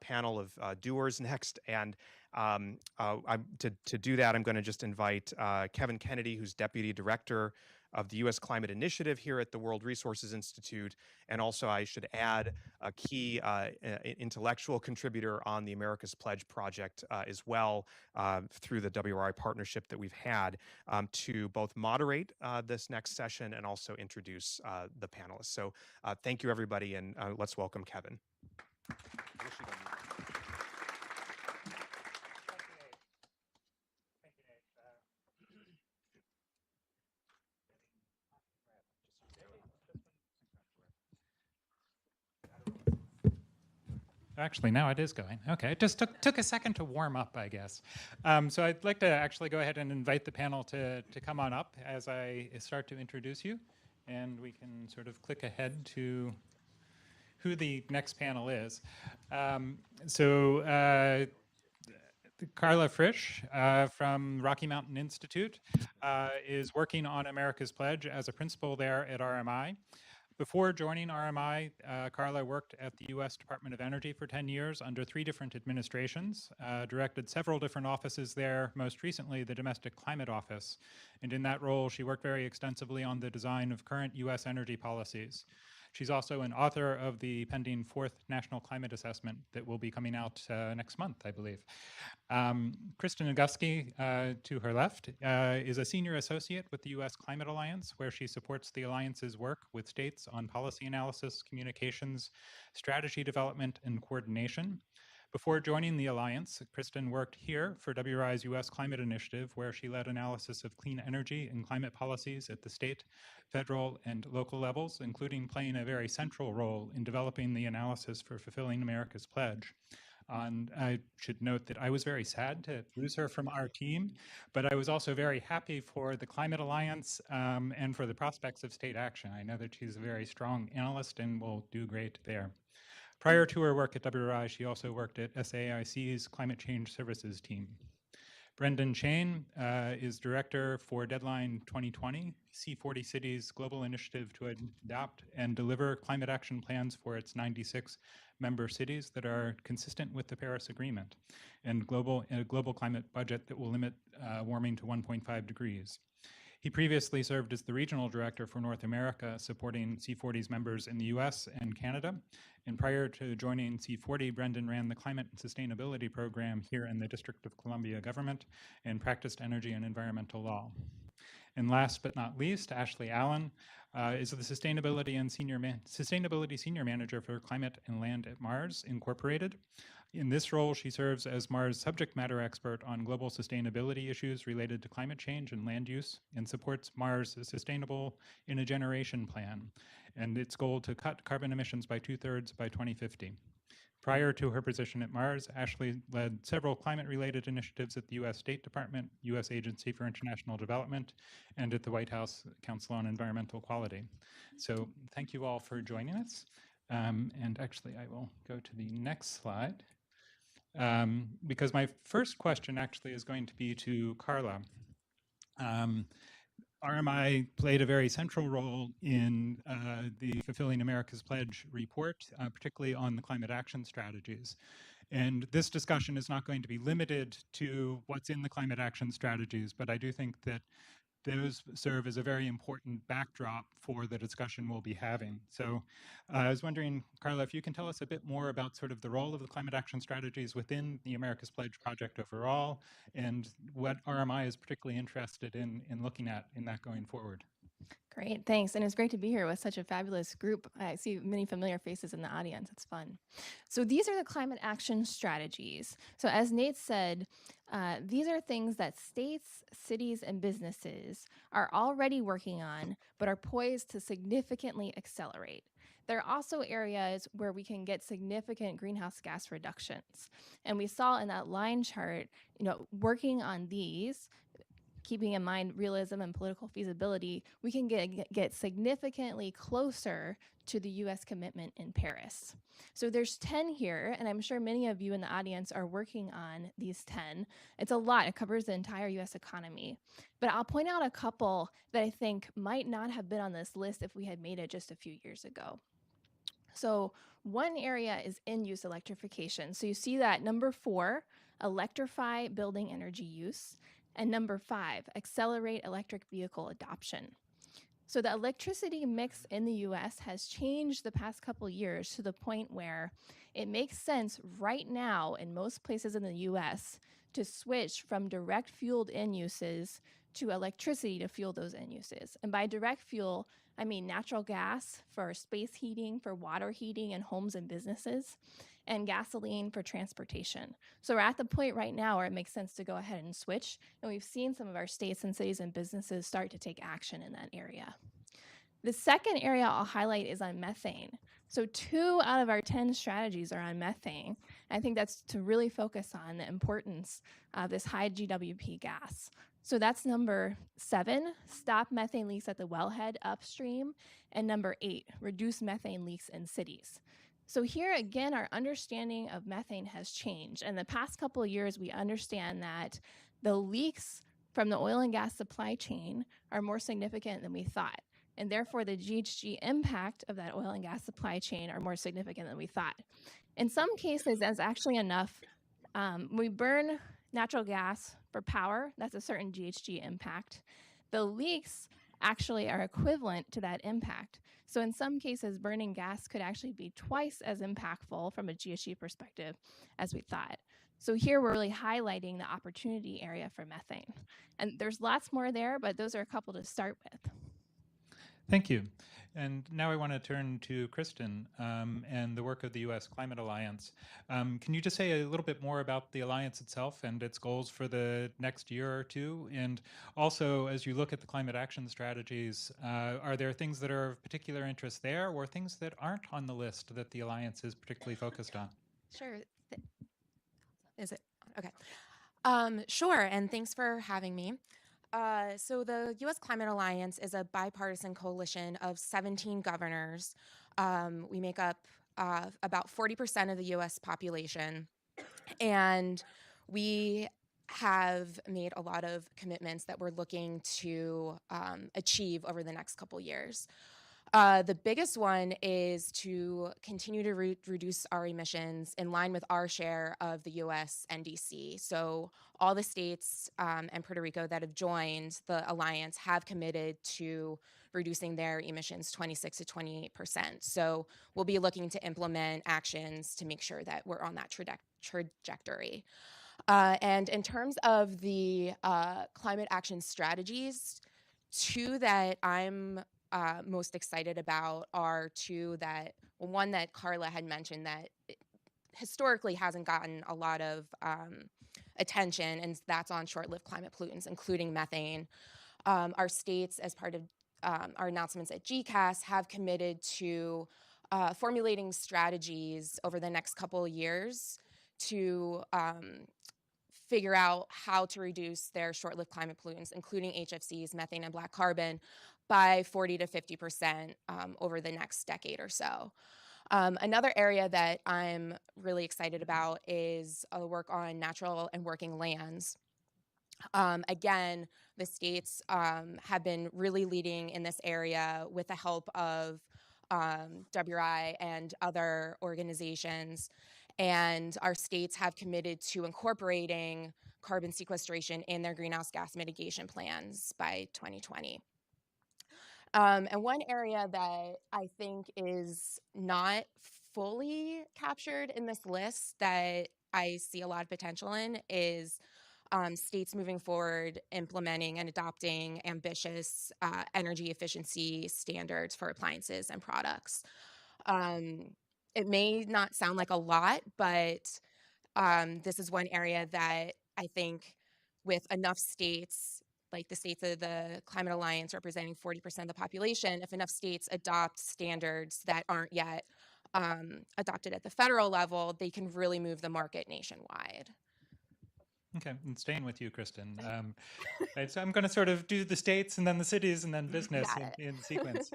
panel of doers next, and to do that, I'm going to just invite Kevin Kennedy, who's Deputy Director of the U.S. Climate Initiative here at the World Resources Institute, and also I should add a key intellectual contributor on the America's Pledge project as well, through the WRI partnership that we've had, to both moderate this next session and also introduce the panelists. So thank you, everybody, and let's welcome Kevin. Actually, now it is going. Okay, it just took a second to warm up, I guess. So I'd like to actually go ahead and invite the panel to come on up as I start to introduce you. And we can sort of click ahead to who the next panel is. Carla Frisch from Rocky Mountain Institute is working on America's Pledge as a principal there at RMI. Before joining RMI, Carla worked at the U.S. Department of Energy for 10 years under 3 different administrations, directed several different offices there, most recently the Domestic Climate Office. And in that role, she worked very extensively on the design of current U.S. energy policies. She's also an author of the pending 4th National Climate Assessment that will be coming out next month, I believe. Kristen Nagusky, to her left, is a senior associate with the U.S. Climate Alliance, where she supports the Alliance's work with states on policy analysis, communications, strategy development, and coordination. Before joining the Alliance, Kristen worked here for WRI's U.S. Climate Initiative, where she led analysis of clean energy and climate policies at the state, federal, and local levels, including playing a very central role in developing the analysis for fulfilling America's Pledge. I should note that I was very sad to lose her from our team, but I was also very happy for the Climate Alliance and for the prospects of state action. I know that she's a very strong analyst and will do great there. Prior to her work at WRI, she also worked at SAIC's Climate Change Services team. Brendan Shane is Director for Deadline 2020, C40 Cities' global initiative to adopt and deliver climate action plans for its 96 member cities that are consistent with the Paris Agreement and a global climate budget that will limit warming to 1.5 degrees. He previously served as the regional director for North America, supporting C40's members in the US and Canada. And prior to joining C40, Brendan ran the Climate and Sustainability Program here in the District of Columbia government and practiced energy and environmental law. And last but not least, Ashley Allen is the Sustainability Senior Manager for Climate and Land at Mars Incorporated. In this role, she serves as Mars subject matter expert on global sustainability issues related to climate change and land use, and supports Mars' Sustainable in a Generation plan and its goal to cut carbon emissions by 2/3 by 2050. Prior to her position at Mars, Ashley led several climate-related initiatives at the U.S. State Department, U.S. Agency for International Development, and at the White House Council on Environmental Quality. So thank you all for joining us. And actually, I will go to the next slide. Because my first question actually is going to be to Carla. RMI played a very central role in the Fulfilling America's Pledge report, particularly on the climate action strategies. And this discussion is not going to be limited to what's in the climate action strategies, but I do think that those serve as a very important backdrop for the discussion we'll be having. So I was wondering, Carla, if you can tell us a bit more about sort of the role of the climate action strategies within the America's Pledge project overall, and what RMI is particularly interested in looking at in that going forward. Great, thanks. And it's great to be here with such a fabulous group. I see many familiar faces in the audience. It's fun. So these are the climate action strategies. So as Nate said, these are things that states, cities, and businesses are already working on, but are poised to significantly accelerate. There are also areas where we can get significant greenhouse gas reductions. And we saw in that line chart, working on these, keeping in mind realism and political feasibility, we can get significantly closer to the US commitment in Paris. So there's 10 here, and I'm sure many of you in the audience are working on these 10. It's a lot, it covers the entire US economy. But I'll point out a couple that I think might not have been on this list if we had made it just a few years ago. So one area is end-use electrification. So you see that number 4, electrify building energy use. And number 5, accelerate electric vehicle adoption. So the electricity mix in the US has changed the past couple years to the point where it makes sense right now in most places in the US to switch from direct fueled end uses to electricity to fuel those end uses. And by direct fuel, I mean natural gas for space heating, for water heating in homes and businesses, and gasoline for transportation. So we're at the point right now where it makes sense to go ahead and switch, and we've seen some of our states and cities and businesses start to take action in that area. The second area I'll highlight is on methane. So 2 out of our 10 strategies are on methane. I think that's to really focus on the importance of this high GWP gas. So that's number 7, stop methane leaks at the wellhead upstream, and number 8, reduce methane leaks in cities. So here again, our understanding of methane has changed. In the past couple of years, we understand that the leaks from the oil and gas supply chain are more significant than we thought. And therefore, the GHG impact of that oil and gas supply chain are more significant than we thought. In some cases, that's actually enough. We burn natural gas for power. That's a certain GHG impact. The leaks actually are equivalent to that impact. So in some cases, burning gas could actually be twice as impactful from a GHG perspective as we thought. So here we're really highlighting the opportunity area for methane. And there's lots more there, but those are a couple to start with. Thank you. And now I want to turn to Kristen and the work of the U.S. Climate Alliance. Can you just say a little bit more about the Alliance itself and its goals for the next year or two? And also, as you look at the climate action strategies, are there things that are of particular interest there or things that aren't on the list that the Alliance is particularly focused on? Sure. Is it? Okay. Sure, and thanks for having me. So the U.S. Climate Alliance is a bipartisan coalition of 17 governors. We make up about 40% of the U.S. population, and we have made a lot of commitments that we're looking to achieve over the next couple years. The biggest one is to continue to reduce our emissions in line with our share of the US NDC. So, all the states and Puerto Rico that have joined the alliance have committed to reducing their emissions 26 to 28%. So, we'll be looking to implement actions to make sure that we're on that trajectory. And in terms of the climate action strategies, two that I'm most excited about are two that, well, one that Carla had mentioned that historically hasn't gotten a lot of attention, and that's on short-lived climate pollutants, including methane. Our states, as part of our announcements at GCAS, have committed to formulating strategies over the next couple of years to figure out how to reduce their short-lived climate pollutants, including HFCs, methane, and black carbon, by 40 to 50% over the next decade or so. Another area that I'm really excited about is work on natural and working lands. Again, the states have been really leading in this area with the help of WRI and other organizations. And our states have committed to incorporating carbon sequestration in their greenhouse gas mitigation plans by 2020. And one area that I think is not fully captured in this list that I see a lot of potential in is states moving forward, implementing and adopting ambitious energy efficiency standards for appliances and products. It may not sound like a lot, but this is one area that I think with enough states, like the states of the Climate Alliance representing 40% of the population, if enough states adopt standards that aren't yet adopted at the federal level, they can really move the market nationwide. Okay, and staying with you, Kristen. Right, so I'm going to sort of do the states and then the cities and then business in sequence.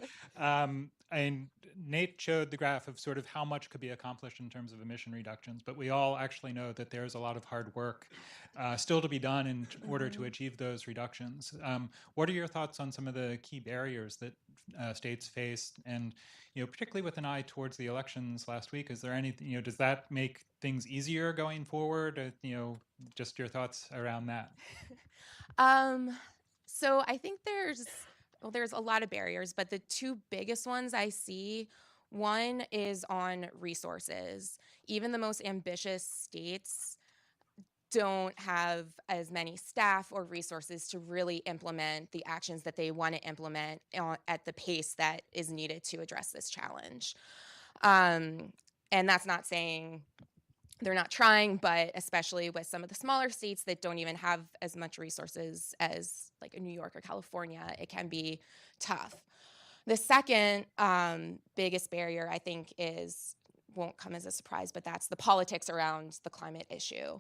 And Nate showed the graph of sort of how much could be accomplished in terms of emission reductions, but we all actually know that there's a lot of hard work still to be done in order to achieve those reductions. What are your thoughts on some of the key barriers that states face, and particularly with an eye towards the elections last week? Is there any, does that make things easier going forward? Just your thoughts around that. So I think there's a lot of barriers, but the two biggest ones I see, one is on resources. Even the most ambitious states don't have as many staff or resources to really implement the actions that they want to implement at the pace that is needed to address this challenge. And that's not saying they're not trying, but especially with some of the smaller states that don't even have as much resources as like New York or California, it can be tough. The second biggest barrier, I think, won't come as a surprise, but that's the politics around the climate issue,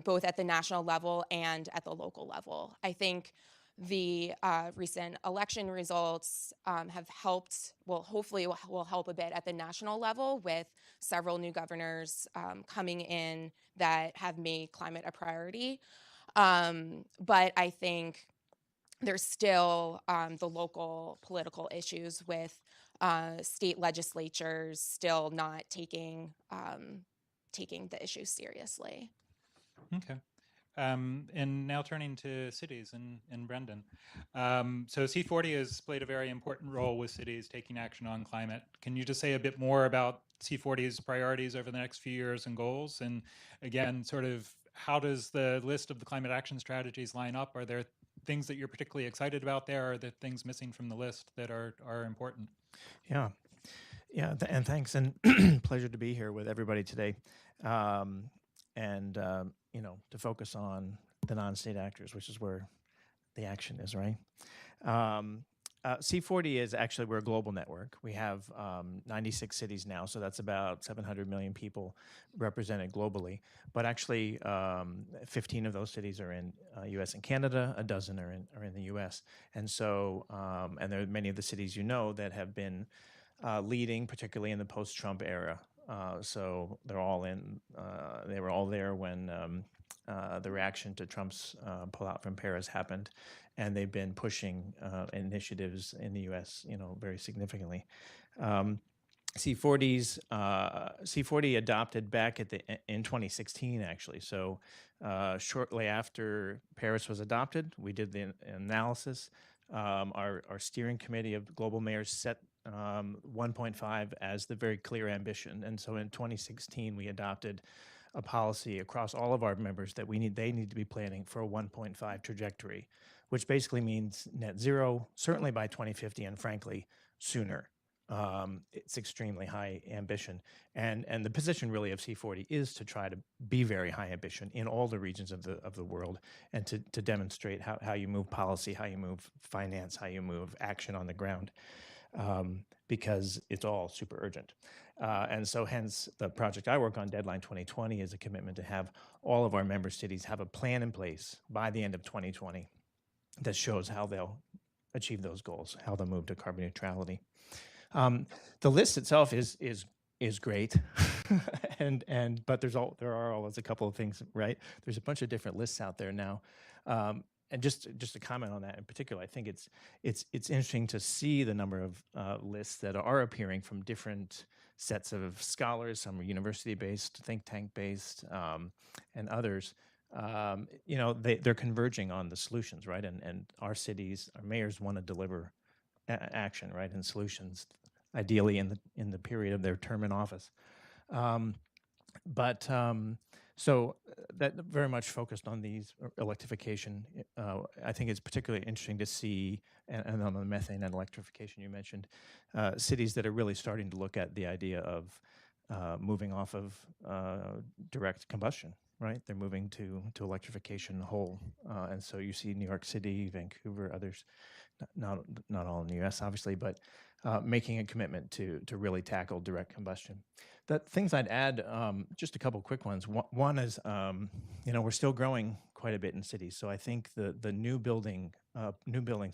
both at the national level and at the local level. I think the recent election results have helped, well, hopefully will help a bit at the national level with several new governors coming in that have made climate a priority. But I think there's still the local political issues with state legislatures still not taking the issue seriously. Okay. And now turning to cities and Brendan. So C40 has played a very important role with cities taking action on climate. Can you just say a bit more about C40's priorities over the next few years and goals? And again, sort of how does the list of the climate action strategies line up? Are there things that you're particularly excited about there? Or are there things missing from the list that are important? Yeah. And thanks, and pleasure to be here with everybody today, and to focus on the non-state actors, which is where the action is, right? C40 is actually, we're a global network. We have 96 cities now, so that's about 700 million people represented globally. But actually, 15 of those cities are in U.S. and Canada. A dozen are in the U.S. And so, and there are many of the cities you know that have been leading, particularly in the post-Trump era. So they're all in. They were all there when the reaction to Trump's pullout from Paris happened, and they've been pushing initiatives in the U.S. Very significantly. C40 adopted back in 2016 actually. So shortly after Paris was adopted, we did the analysis. Our steering committee of global mayors set 1.5 as the very clear ambition, and so in 2016 we adopted a policy across all of our members that they need to be planning for a 1.5 trajectory, which basically means net zero, certainly by 2050, and frankly, sooner. It's extremely high ambition. And the position really of C40 is to try to be very high ambition in all the regions of the world, and to demonstrate how you move policy, how you move finance, how you move action on the ground, because it's all super urgent. And so hence the project I work on, Deadline 2020, is a commitment to have all of our member cities have a plan in place by the end of 2020 that shows how they'll achieve those goals, how they'll move to carbon neutrality. The list itself is great, but there are always a couple of things, right? There's a bunch of different lists out there now. And just to comment on that in particular, I think it's interesting to see the number of lists that are appearing from different sets of scholars. Some are university-based, think tank-based, and others. They're converging on the solutions, right? And our cities, our mayors want to deliver action, right, and solutions, ideally in the period of their term in office. So that very much focused on these electrification. I think it's particularly interesting to see, and on the methane and electrification you mentioned, cities that are really starting to look at the idea of moving off of direct combustion, right? They're moving to electrification whole. And so you see New York City, Vancouver, others, not all in the US, obviously, but making a commitment to really tackle direct combustion. The things I'd add, just a couple quick ones. One is, we're still growing quite a bit in cities. So I think the new buildings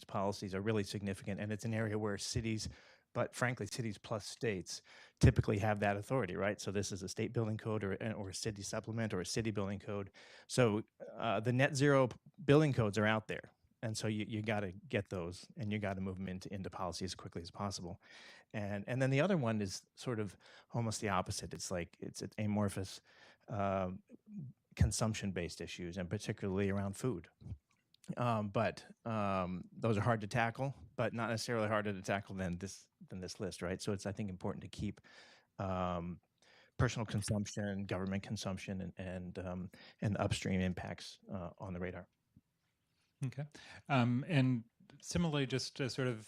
policies are really significant, and it's an area where cities, but frankly, cities plus states typically have that authority, right? So this is a state building code or a city supplement or a city building code. So the net zero building codes are out there. And so you got to get those, and you got to move them into policy as quickly as possible. And then the other one is sort of almost the opposite. It's amorphous consumption-based issues, and particularly around food. But those are hard to tackle, but not necessarily harder to tackle than this list, right? So it's, I think, important to keep personal consumption, government consumption, and upstream impacts on the radar. Okay. And similarly, just to sort of,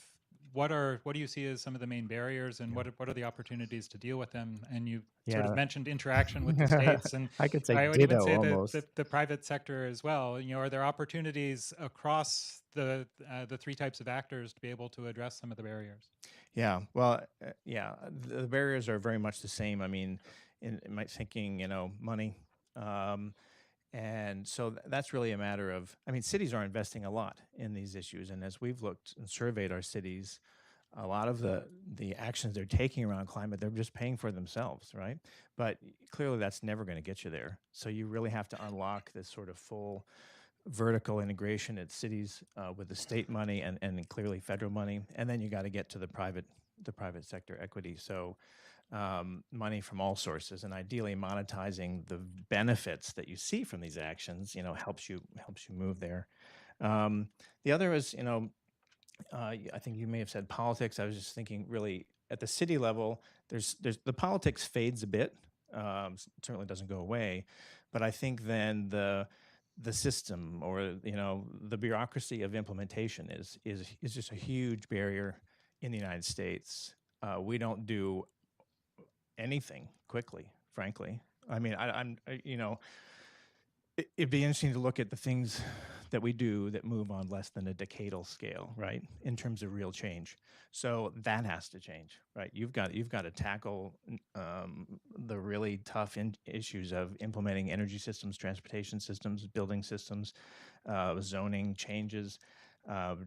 what do you see as some of the main barriers, and what are the opportunities to deal with them? And you sort of mentioned interaction with the states, and I could say would even ditto say almost. the private sector as well. Are there opportunities across the three types of actors to be able to address some of the barriers? Yeah, well, the barriers are very much the same. I mean, in my thinking, money. And so that's really a matter of, cities are investing a lot in these issues. And as we've looked and surveyed our cities, a lot of the actions they're taking around climate, they're just paying for themselves, right? But clearly that's never going to get you there. So you really have to unlock this sort of full vertical integration at cities with the state money and clearly federal money. And then you got to get to the private sector equity. So money from all sources, and ideally monetizing the benefits that you see from these actions, helps you move there. The other is, I think you may have said politics. I was just thinking, really, at the city level, there's the politics fades a bit. Certainly doesn't go away, but I think then the system, or the bureaucracy of implementation is just a huge barrier in the United States. We don't do anything quickly, frankly. It'd be interesting to look at the things that we do that move on less than a decadal scale, right, in terms of real change. So that has to change, right? You've got to tackle the really tough issues of implementing energy systems, transportation systems, building systems, zoning changes,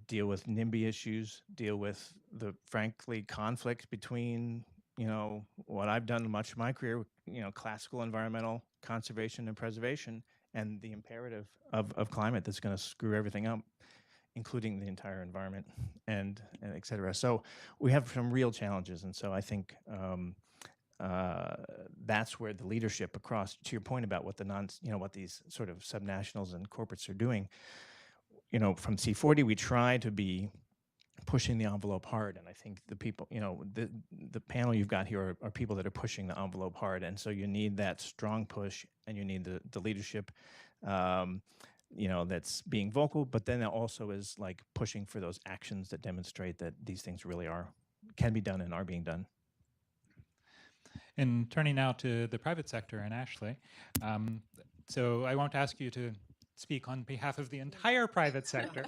deal with NIMBY issues, deal with the frankly conflict between what I've done much of my career, classical environmental conservation and preservation, and the imperative of climate that's going to screw everything up, including the entire environment and et cetera. So we have some real challenges, and so I think that's where the leadership across, to your point about what what these sort of subnationals and corporates are doing, from C40, we try to be pushing the envelope hard, and I think the people, the panel you've got here are people that are pushing the envelope hard, and so you need that strong push, and you need the leadership, that's being vocal, but then it also is like pushing for those actions that demonstrate that these things really can be done and are being done. And turning now to the private sector and Ashley. So I won't ask you to speak on behalf of the entire private sector,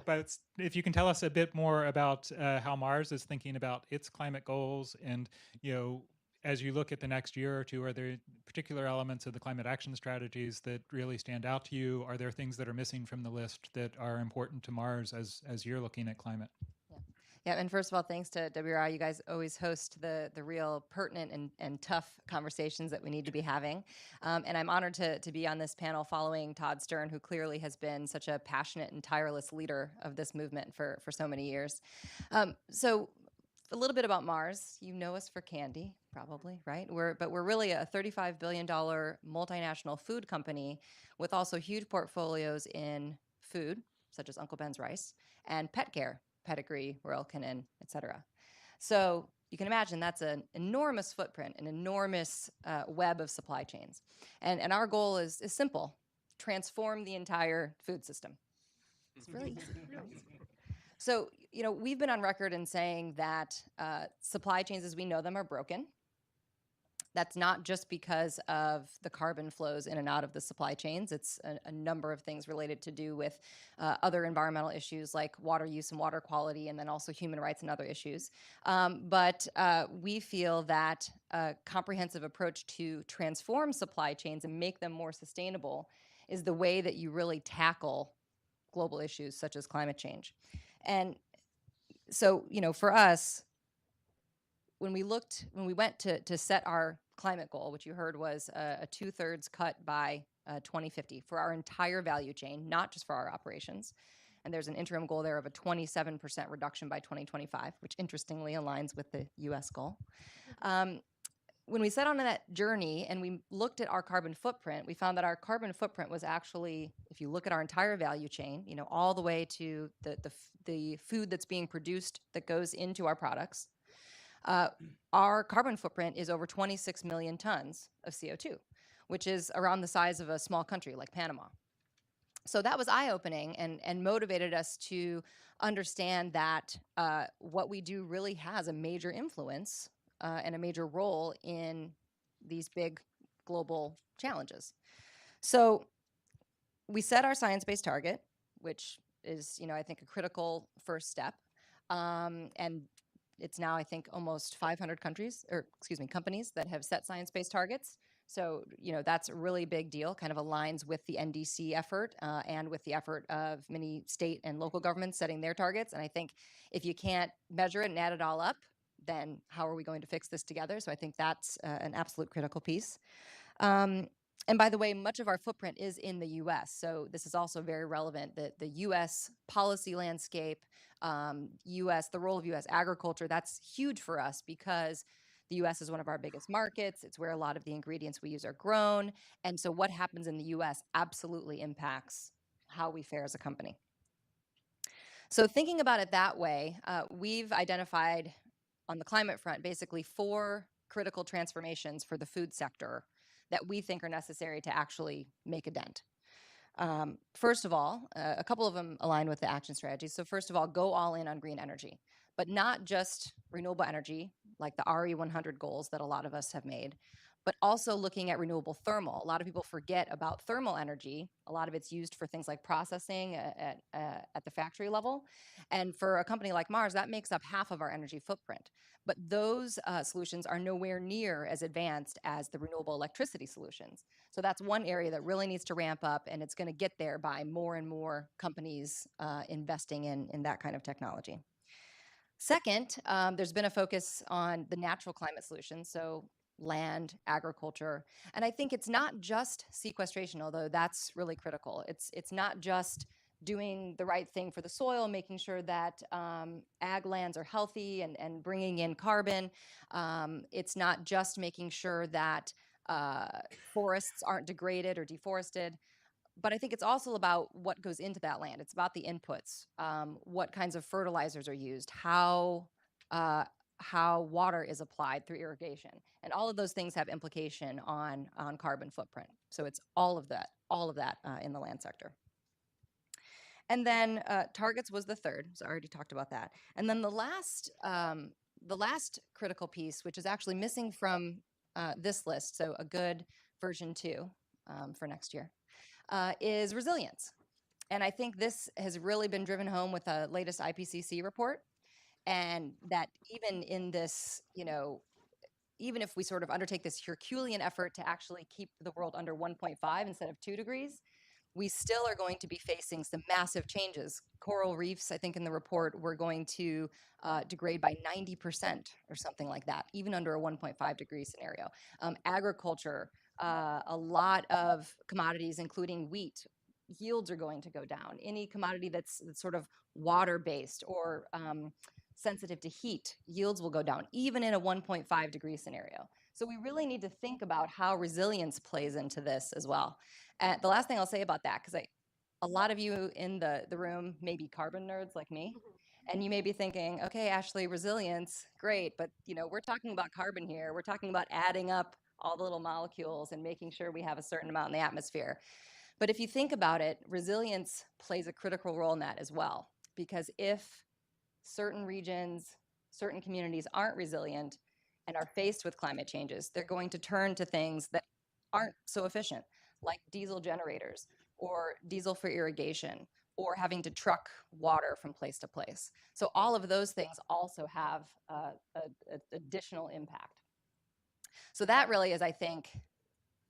but if you can tell us a bit more about how Mars is thinking about its climate goals, and as you look at the next year or two, are there particular elements of the climate action strategies that really stand out to you? Are there things that are missing from the list that are important to Mars as you're looking at climate? Yeah, and first of all, thanks to WRI. You guys always host the real pertinent and tough conversations that we need to be having. And I'm honored to be on this panel following Todd Stern, who clearly has been such a passionate and tireless leader of this movement for so many years. So a little bit about Mars. You know us for candy, probably, right? But we're really a $35 billion multinational food company with also huge portfolios in food, such as Uncle Ben's Rice, and pet care, Pedigree, Royal Canin, et cetera. So you can imagine that's an enormous footprint, an enormous web of supply chains. And our goal is simple: transform the entire food system. It's really easy. Really easy. So, we've been on record in saying that supply chains as we know them are broken. That's not just because of the carbon flows in and out of the supply chains. It's a number of things related to do with other environmental issues like water use and water quality, and then also human rights and other issues. But we feel that a comprehensive approach to transform supply chains and make them more sustainable is the way that you really tackle global issues such as climate change. And so, for us, when we went to set our climate goal, which you heard was a 2/3 cut by 2050 for our entire value chain, not just for our operations. And there's an interim goal there of a 27% reduction by 2025, which interestingly aligns with the US goal. When we set on that journey and we looked at our carbon footprint, we found that our carbon footprint was actually, if you look at our entire value chain, all the way to the food that's being produced that goes into our products, our carbon footprint is over 26 million tons of CO2, which is around the size of a small country like Panama. So that was eye-opening and motivated us to understand that what we do really has a major influence and a major role in these big global challenges. So we set our science-based target, which is, I think, a critical first step. And it's now, I think, almost 500 companies that have set science-based targets. So, that's a really big deal, kind of aligns with the NDC effort and with the effort of many state and local governments setting their targets. And I think if you can't measure it and add it all up, then how are we going to fix this together? So I think that's an absolute critical piece. And by the way, much of our footprint is in the U.S., so this is also very relevant, that the U.S. policy landscape, the role of U.S. agriculture, that's huge for us because the U.S. is one of our biggest markets. It's where a lot of the ingredients we use are grown. And so what happens in the U.S. absolutely impacts how we fare as a company. So thinking about it that way, we've identified on the climate front basically 4 critical transformations for the food sector that we think are necessary to actually make a dent. First of all, a couple of them align with the action strategy. So first of all, go all in on green energy, but not just renewable energy like the RE100 goals that a lot of us have made, but also looking at renewable thermal. A lot of people forget about thermal energy. A lot of it's used for things like processing at the factory level. And for a company like Mars, that makes up half of our energy footprint. But those solutions are nowhere near as advanced as the renewable electricity solutions. So that's one area that really needs to ramp up, and it's going to get there by more and more companies investing in that kind of technology. Second, there's been a focus on the natural climate solutions, so land, agriculture, and I think it's not just sequestration, although that's really critical. It's not just doing the right thing for the soil, making sure that ag lands are healthy and bringing in carbon. It's not just making sure that forests aren't degraded or deforested. But I think it's also about what goes into that land. It's about the inputs, what kinds of fertilizers are used, how water is applied through irrigation, and all of those things have implication on carbon footprint. So it's all of that in the land sector. And then targets was the third. So I already talked about that. And then the last critical piece, which is actually missing from this list, so a good version 2 for next year, is resilience. And I think this has really been driven home with the latest IPCC report. And that even in this, even if we sort of undertake this Herculean effort to actually keep the world under 1.5 instead of 2 degrees, we still are going to be facing some massive changes. Coral reefs, I think in the report, we're going to degrade by 90% or something like that, even under a 1.5 degree scenario. Agriculture, a lot of commodities, including wheat, yields are going to go down. Any commodity that's sort of water-based or sensitive to heat, yields will go down, even in a 1.5 degree scenario. So we really need to think about how resilience plays into this as well. And the last thing I'll say about that, because a lot of you in the room may be carbon nerds like me, and you may be thinking, okay, Ashley, resilience, great, but we're talking about carbon here. We're talking about adding up all the little molecules and making sure we have a certain amount in the atmosphere. But if you think about it, resilience plays a critical role in that as well, because if certain regions, certain communities aren't resilient and are faced with climate changes, they're going to turn to things that aren't so efficient, like diesel generators or diesel for irrigation or having to truck water from place to place. So all of those things also have an additional impact. So that really is, I think,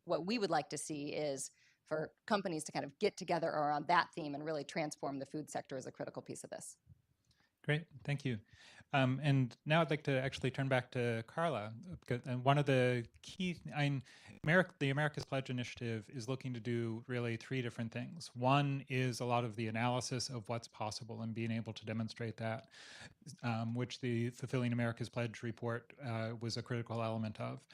what we would like to see is for companies to kind of get together around that theme and really transform the food sector as a critical piece of this. Great, thank you. And now I'd like to actually turn back to Carla. And one of the key, the America's Pledge Initiative is looking to do really 3 different things. One is a lot of the analysis of what's possible and being able to demonstrate that, which the Fulfilling America's Pledge report was a critical element of.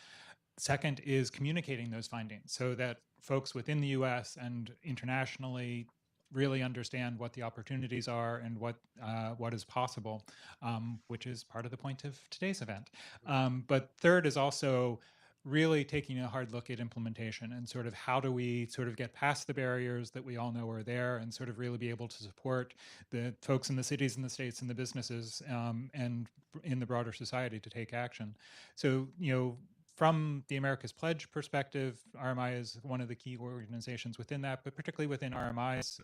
Second is communicating those findings so that folks within the US and internationally really understand what the opportunities are and what is possible, which is part of the point of today's event. But third is also really taking a hard look at implementation and sort of how do we sort of get past the barriers that we all know are there and sort of really be able to support the folks in the cities and the states and the businesses and in the broader society to take action. So, from the America's Pledge perspective, RMI is one of the key organizations within that, but particularly within RMI's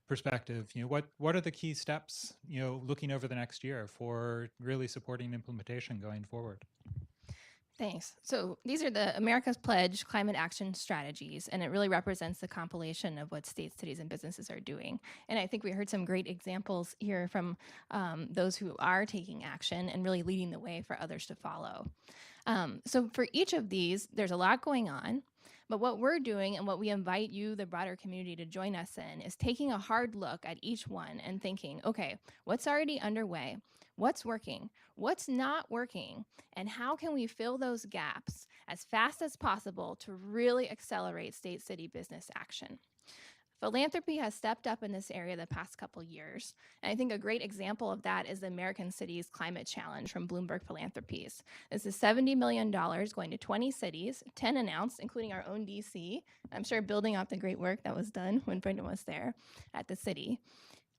perspective, what are the key steps, looking over the next year for really supporting implementation going forward? Thanks. So these are the America's Pledge climate action strategies, and it really represents the compilation of what states, cities, and businesses are doing. And I think we heard some great examples here from those who are taking action and really leading the way for others to follow. So for each of these, there's a lot going on. But what we're doing and what we invite you, the broader community, to join us in is taking a hard look at each one and thinking, okay, what's already underway? What's working? What's not working? And how can we fill those gaps as fast as possible to really accelerate state, city, business action? Philanthropy has stepped up in this area the past couple years. And I think a great example of that is the American Cities Climate Challenge from Bloomberg Philanthropies. This is $70 million going to 20 cities, 10 announced, including our own DC. I'm sure building off the great work that was done when Brendan was there at the city.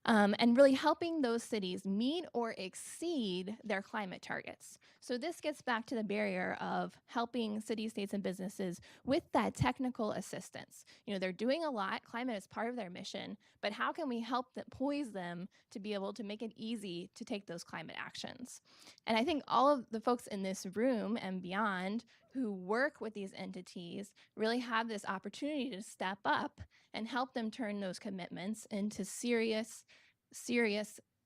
and really helping those cities meet or exceed their climate targets. So this gets back to the barrier of helping cities, states, and businesses with that technical assistance. You know, they're doing a lot. Climate is part of their mission, but how can we help poise them to be able to make it easy to take those climate actions? And I think all of the folks in this room and beyond who work with these entities really have this opportunity to step up and help them turn those commitments into serious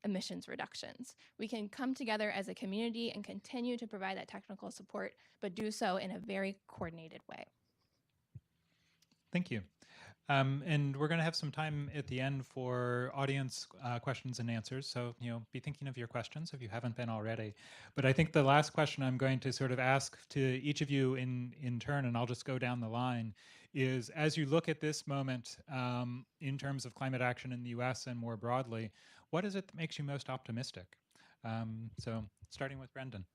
emissions reductions. We can come together as a community and continue to provide that technical support, but do so in a very coordinated way. Thank you. And we're going to have some time at the end for audience questions and answers. So, be thinking of your questions if you haven't been already. But I think the last question I'm going to sort of ask to each of you in turn, and I'll just go down the line, is as you look at this moment in terms of climate action in the US and more broadly, what is it that makes you most optimistic? So starting with Brendan.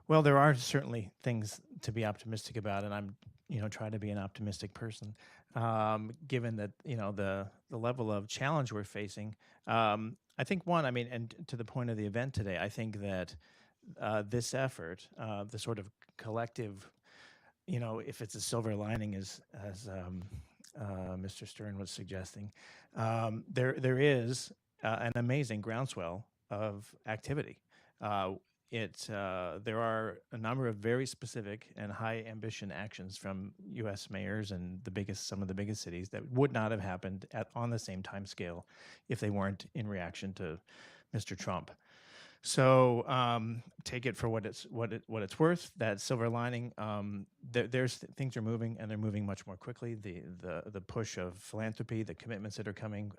Well, there are certainly things to be optimistic about, and I'm, try to be an optimistic person, given that, the level of challenge we're facing. I think and to the point of the event today, I think that this effort, the sort of collective, if it's a silver lining, as Mr. Stern was suggesting, there is an amazing groundswell of activity. There are a number of very specific and high ambition actions from U.S. mayors and some of the biggest cities that would not have happened on the same time scale if they weren't in reaction to Mr. Trump. So take it for what it's worth. That silver lining. Things are moving, and they're moving much more quickly. The push of philanthropy, the commitments that are coming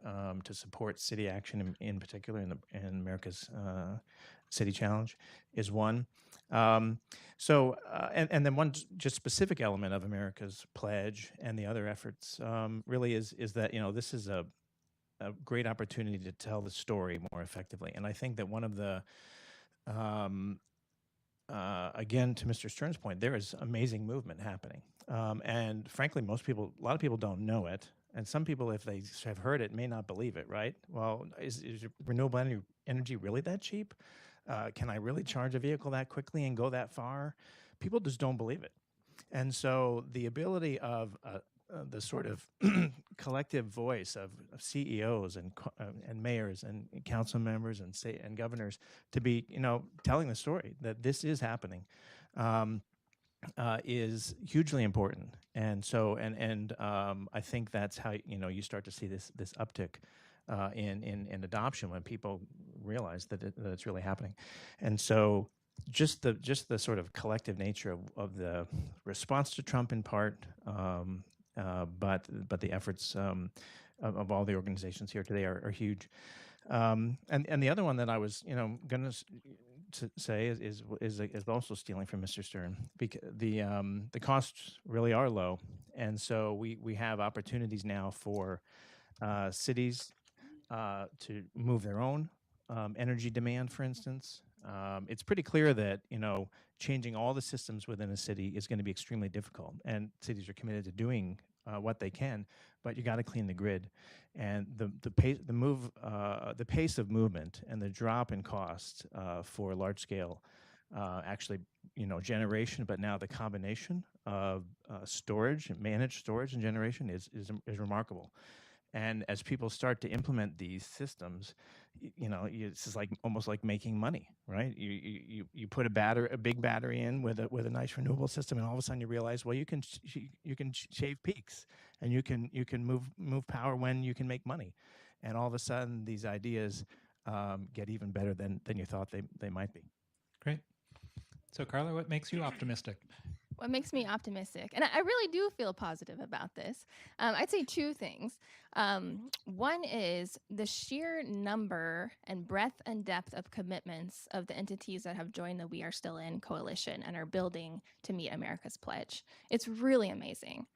to support city action in particular in America's City Challenge is one. And then one just specific element of America's pledge and the other efforts really is that this is a great opportunity to tell the story more effectively. And I think that one of the, again, to Mr. Stern's point, there is amazing movement happening. And frankly, a lot of people don't know it. And some people, if they have heard it, may not believe it, right? Well, is renewable energy really that cheap? Can I really charge a vehicle that quickly and go that far? People just don't believe it. And so the ability of the sort of collective voice of CEOs and mayors and council members and governors to be, telling the story that this is happening is hugely important. And so, I think that's how you start to see this uptick in adoption when people realize that it's really happening. And so, just the sort of collective nature of the response to Trump in part, but the efforts of all the organizations here today are huge. And the other one that I was going to say is also stealing from Mr. Stern, because the costs really are low, and so we have opportunities now for cities to move their own energy demand, for instance. It's pretty clear that changing all the systems within a city is going to be extremely difficult, and cities are committed to doing what they can. But you got to clean the grid, and the pace of movement and the drop in cost for large scale, actually generation, but now the combination of storage, managed storage, and generation is remarkable. And as people start to implement these systems, it's like almost like making money, right? You put a big battery in with a nice renewable system, and all of a sudden you realize, well, you can shave peaks, and you can move power when you can make money, and all of a sudden these ideas get even better than you thought they might be. Great. So Carla, what makes you optimistic? What makes me optimistic? And I really do feel positive about this. I'd say two things. One is the sheer number and breadth and depth of commitments of the entities that have joined the We Are Still In coalition and are building to meet America's pledge. It's really amazing.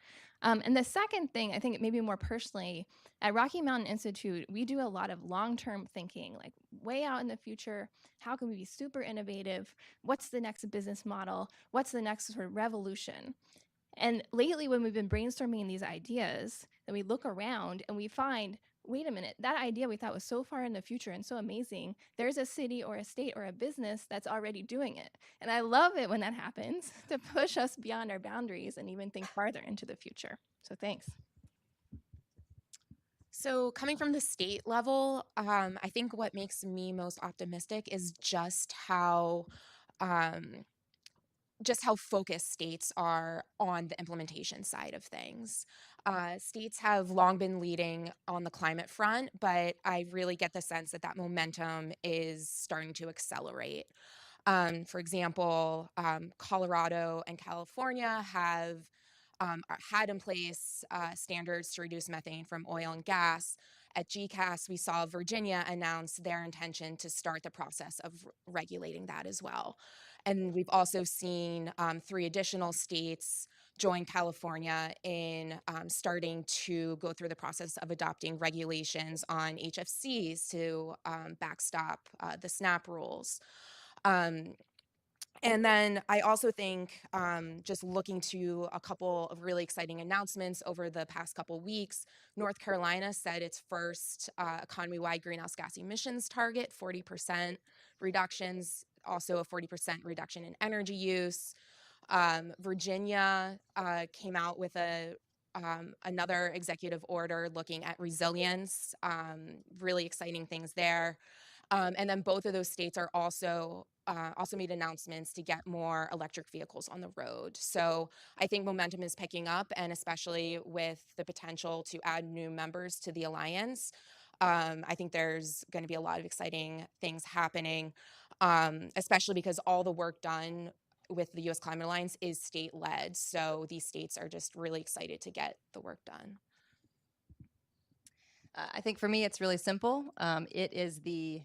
And the second thing, I think maybe more personally, at Rocky Mountain Institute, we do a lot of long-term thinking, like way out in the future. How can we be super innovative? What's the next business model? What's the next sort of revolution? And lately, when we've been brainstorming these ideas, then we look around and we find, wait a minute, that idea we thought was so far in the future and so amazing, there's a city or a state or a business that's already doing it. And I love it when that happens to push us beyond our boundaries and even think farther into the future. So thanks. So, coming from the state level, I think what makes me most optimistic is um, just how focused states are on the implementation side of things. States have long been leading on the climate front, but I really get the sense that that momentum is starting to accelerate. For example, Colorado and California have had in place standards to reduce methane from oil and gas. At GCAS, we saw Virginia announce their intention to start the process of regulating that as well. And we've also seen 3 additional states join California in starting to go through the process of adopting regulations on HFCs to backstop the SNAP rules. Um, and then I also think just looking to a couple of really exciting announcements over the past couple weeks, North Carolina set its first economy-wide greenhouse gas emissions target, 40% reductions, also a 40% reduction in energy use. Virginia came out with another executive order looking at resilience, really exciting things there. And then both of those states are also made announcements to get more electric vehicles on the road. So I think momentum is picking up, and especially with the potential to add new members to the alliance, I think there's going to be a lot of exciting things happening, especially because all the work done with the U.S. Climate Alliance is state-led. So these states are just really excited to get the work done. I think for me, it's really simple. It is the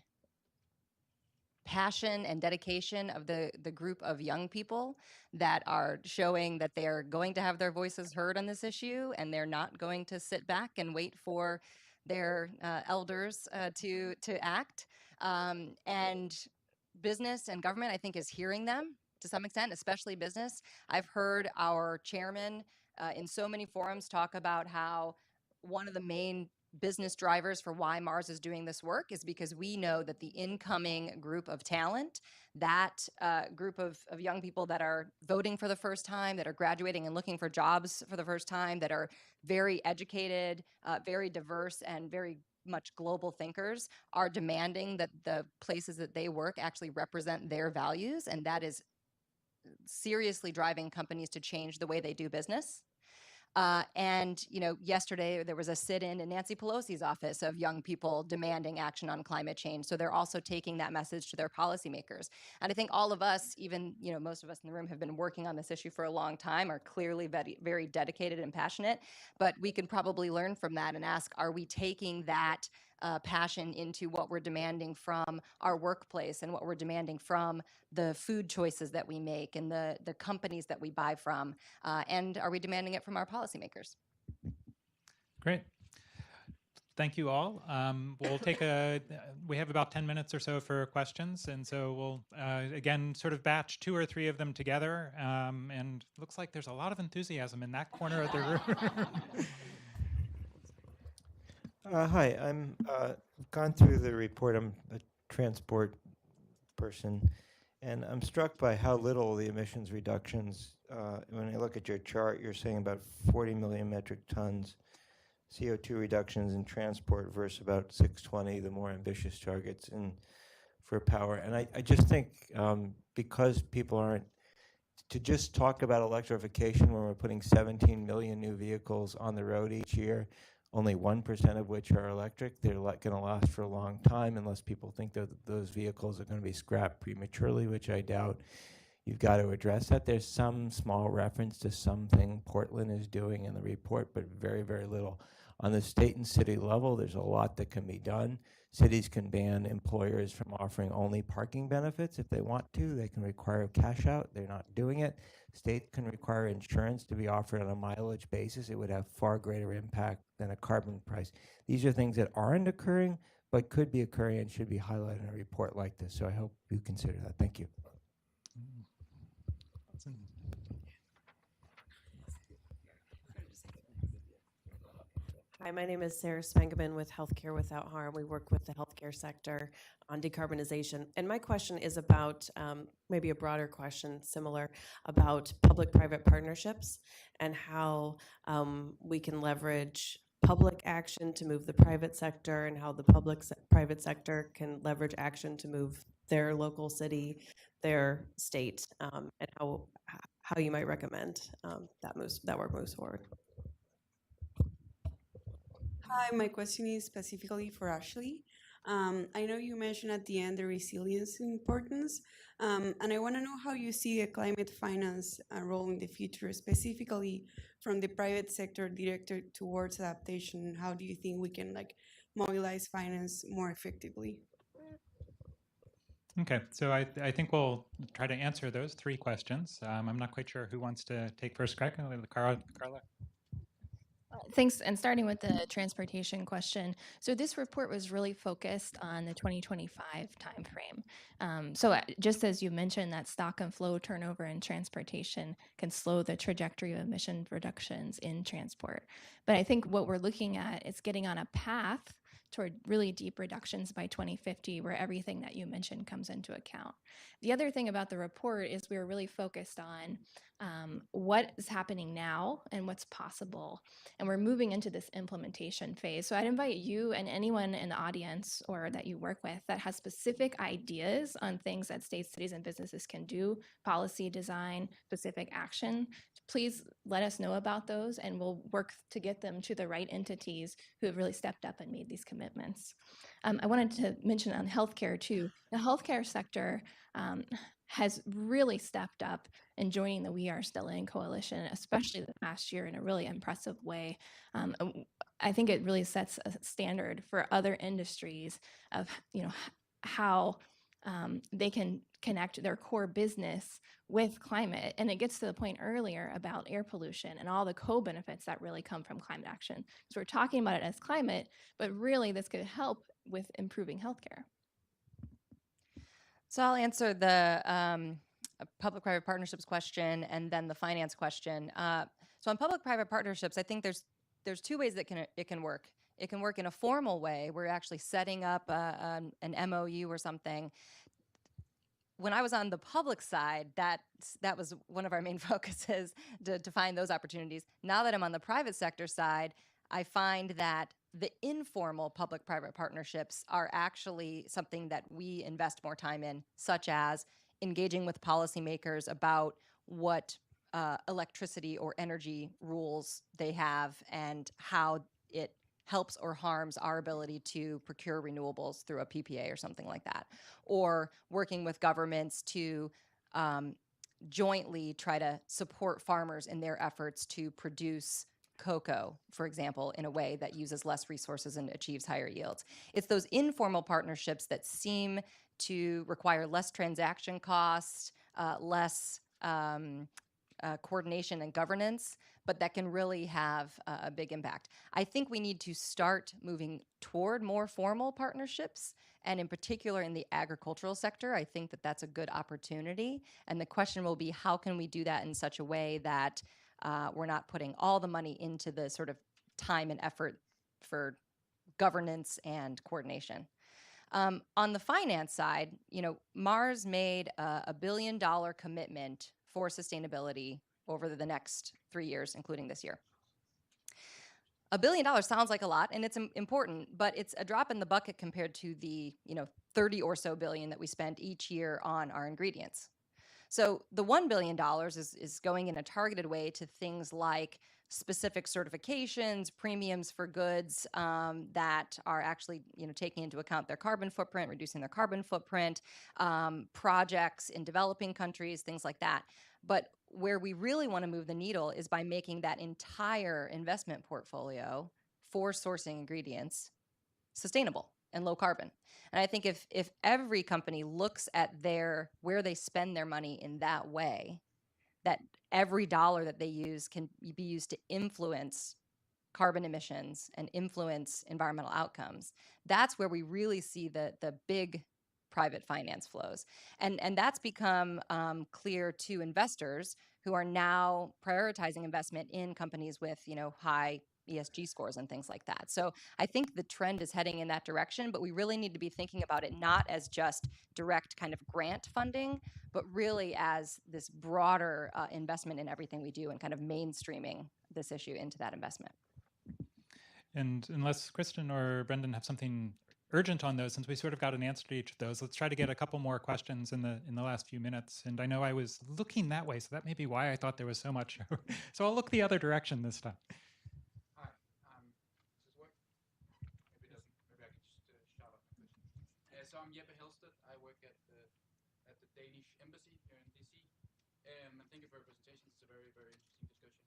passion and dedication of the group of young people that are showing that they're going to have their voices heard on this issue, and they're not going to sit back and wait for their elders to act. And business and government, I think, is hearing them to some extent, especially business. I've heard our chairman in so many forums talk about how one of the main business drivers for why Mars is doing this work is because we know that the incoming group of talent, that group of young people that are voting for the first time, that are graduating and looking for jobs for the first time, that are very educated, very diverse, and very much global thinkers, are demanding that the places that they work actually represent their values, and that is seriously driving companies to change the way they do business. And yesterday there was a sit-in in Nancy Pelosi's office of young people demanding action on climate change. So they're also taking that message to their policymakers. And I think all of us, even most of us in the room, have been working on this issue for a long time, are clearly very, very dedicated and passionate. But we can probably learn from that and ask: are we taking that passion into what we're demanding from our workplace and what we're demanding from the food choices that we make and the companies that we buy from? And are we demanding it from our policymakers? Great. Thank you all. We'll take we have about 10 minutes or so for questions. And so we'll, again, sort of batch 2 or 3 of them together. And looks like there's a lot of enthusiasm in that corner of the room. Hi, I've gone through the report. I'm a transport person, and I'm struck by how little the emissions reductions. When I look at your chart, you're saying about 40 million metric tons CO2 reductions in transport versus about 620, the more ambitious targets for power. And I just think because people aren't, to just talk about electrification when we're putting 17 million new vehicles on the road each year, only 1% of which are electric, they're going to last for a long time unless people think that those vehicles are going to be scrapped prematurely, which I doubt. You've got to address that. There's some small reference to something Portland is doing in the report, but very, very little. On the state and city level, there's a lot that can be done. Cities can ban employers from offering only parking benefits if they want to. They can require cash out. They're not doing it. State can require insurance to be offered on a mileage basis. It would have far greater impact than a carbon price. These are things that aren't occurring, but could be occurring and should be highlighted in a report like this. So I hope you consider that. Thank you. Hi, my name is Sarah Spengeman with Healthcare Without Harm. We work with the healthcare sector on decarbonization. And my question is about maybe a broader question, similar, about public-private partnerships and how we can leverage public action to move the private sector, and how the private sector can leverage action to move their local city, their state, and how you might recommend that work moves forward. Hi, my question is specifically for Ashley. I know you mentioned at the end the resilience importance, and I want to know how you see a climate finance role in the future, specifically from the private sector directed towards adaptation. How do you think we can mobilize finance more effectively? Okay, so I think we'll try to answer those three questions. I'm not quite sure who wants to take first crack. Carla? Thanks. And starting with the transportation question. So this report was really focused on the 2025 timeframe. Just as you mentioned, that stock and flow turnover in transportation can slow the trajectory of emission reductions in transport. But I think what we're looking at is getting on a path toward really deep reductions by 2050, where everything that you mentioned comes into account. The other thing about the report is we were really focused on what is happening now and what's possible. And we're moving into this implementation phase. So I'd invite you and anyone in the audience or that you work with that has specific ideas on things that states, cities, and businesses can do, policy design, specific action, please let us know about those, and we'll work to get them to the right entities who have really stepped up and made these commitments. I wanted to mention on healthcare too. The healthcare sector has really stepped up in joining the We Are Still In coalition, especially the past year, in a really impressive way. I think it really sets a standard for other industries of how they can connect their core business with climate. And it gets to the point earlier about air pollution and all the co-benefits that really come from climate action. So we're talking about it as climate, but really this could help with improving healthcare. So I'll answer the public-private partnerships question and then the finance question. So on public-private partnerships, I think there's two ways that it can work. It can work in a formal way. We're actually setting up an MOU or something. When I was on the public side, that was one of our main focuses to find those opportunities. Now that I'm on the private sector side, I find that the informal public-private partnerships are actually something that we invest more time in, such as engaging with policymakers about what electricity or energy rules they have and how it helps or harms our ability to procure renewables through a PPA or something like that, or working with governments to jointly try to support farmers in their efforts to produce cocoa, for example, in a way that uses less resources and achieves higher yields. It's those informal partnerships that seem to require less transaction costs, less coordination and governance, but that can really have a big impact. I think we need to start moving toward more formal partnerships, and in particular in the agricultural sector. I think that that's a good opportunity. And the question will be, how can we do that in such a way that we're not putting all the money into the sort of time and effort for governance and coordination. On the finance side, Mars made a $1 billion commitment for sustainability over the next 3 years, including this year. $1 billion sounds like a lot, and it's important, but it's a drop in the bucket compared to the 30 or so billion that we spend each year on our ingredients. So the $1 billion is going in a targeted way to things like specific certifications, premiums for goods that are actually taking into account their carbon footprint, reducing their carbon footprint, projects in developing countries, things like that. But where we really want to move the needle is by making that entire investment portfolio for sourcing ingredients sustainable and low carbon. And I think if every company looks at where they spend their money in that way, that every dollar that they use can be used to influence carbon emissions and influence environmental outcomes, that's where we really see the big private finance flows. And that's become clear to investors who are now prioritizing investment in companies with high ESG scores and things like that. So I think the trend is heading in that direction, but we really need to be thinking about it not as just direct kind of grant funding, but really as this broader investment in everything we do and kind of mainstreaming this issue into that investment. And unless Kristen or Brendan have something urgent on those, since we sort of got an answer to each of those, let's try to get a couple more questions in the last few minutes. And I know I was looking that way, so that may be why I thought there was so much. So I'll look the other direction this time. Hi, does this work? Maybe it doesn't. Maybe I can just shout out my question. So I'm Jeppe Helsted. I work at the Danish Embassy here in DC. And thank you for your presentation. It's a very, very interesting discussion.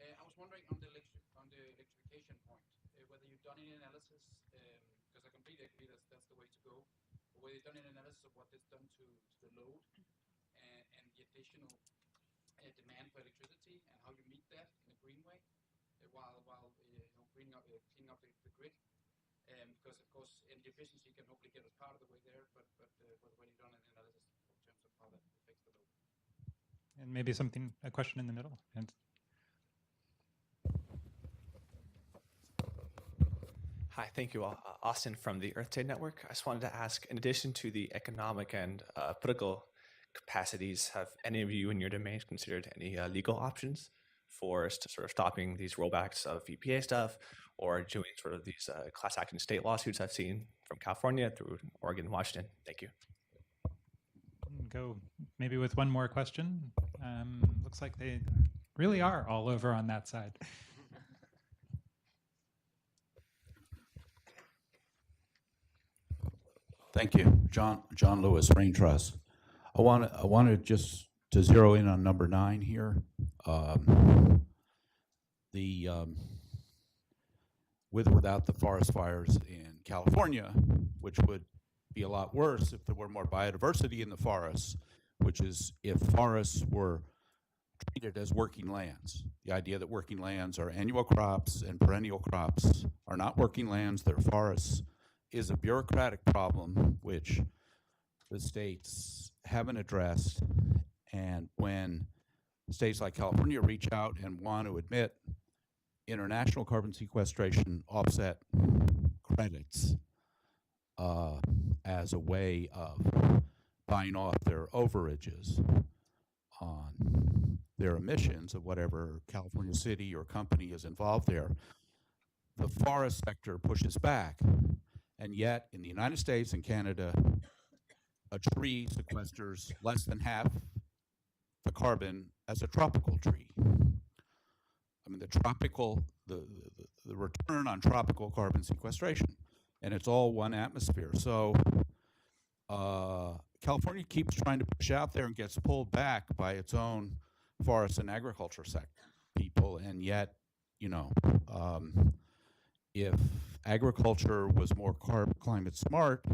I was wondering on the electrification point, whether you've done any analysis, because I completely agree that's the way to go, but whether you've done any analysis of what it's done to the load and the additional demand for electricity and how you meet that in a green way, while cleaning up the grid. Because of course energy efficiency can hopefully get us part of the way there, but whether you've done an analysis in terms of how that affects the load. And maybe a question in the middle. And hi, thank you all. Austin from the Earth Day Network. I just wanted to ask, in addition to the economic and political capacities, have any of you in your domain considered any legal options for sort of stopping these rollbacks of EPA stuff, or doing sort of these class action state lawsuits I've seen from California through Oregon and Washington? Thank you. Go maybe with one more question. Looks like they really are all over on that side. Thank you. John Lewis, Rain Trust. I wanted just to zero in on number 9 here. With or without the forest fires in California, which would be a lot worse if there were more biodiversity in the forests, which is if forests were treated as working lands. The idea that working lands are annual crops and perennial crops are not working lands, they're forests, is a bureaucratic problem which the states haven't addressed. And when states like California reach out and want to admit international carbon sequestration offset credits as a way of buying off their overages on their emissions of whatever California city or company is involved there, the forest sector pushes back. And yet, in the United States and Canada, a tree sequesters less than half the carbon as a tropical tree. I mean, the return on tropical carbon sequestration, and it's all one atmosphere. So California keeps trying to push out there and gets pulled back by its own forest and agriculture sector people, and yet, if agriculture was more climate smart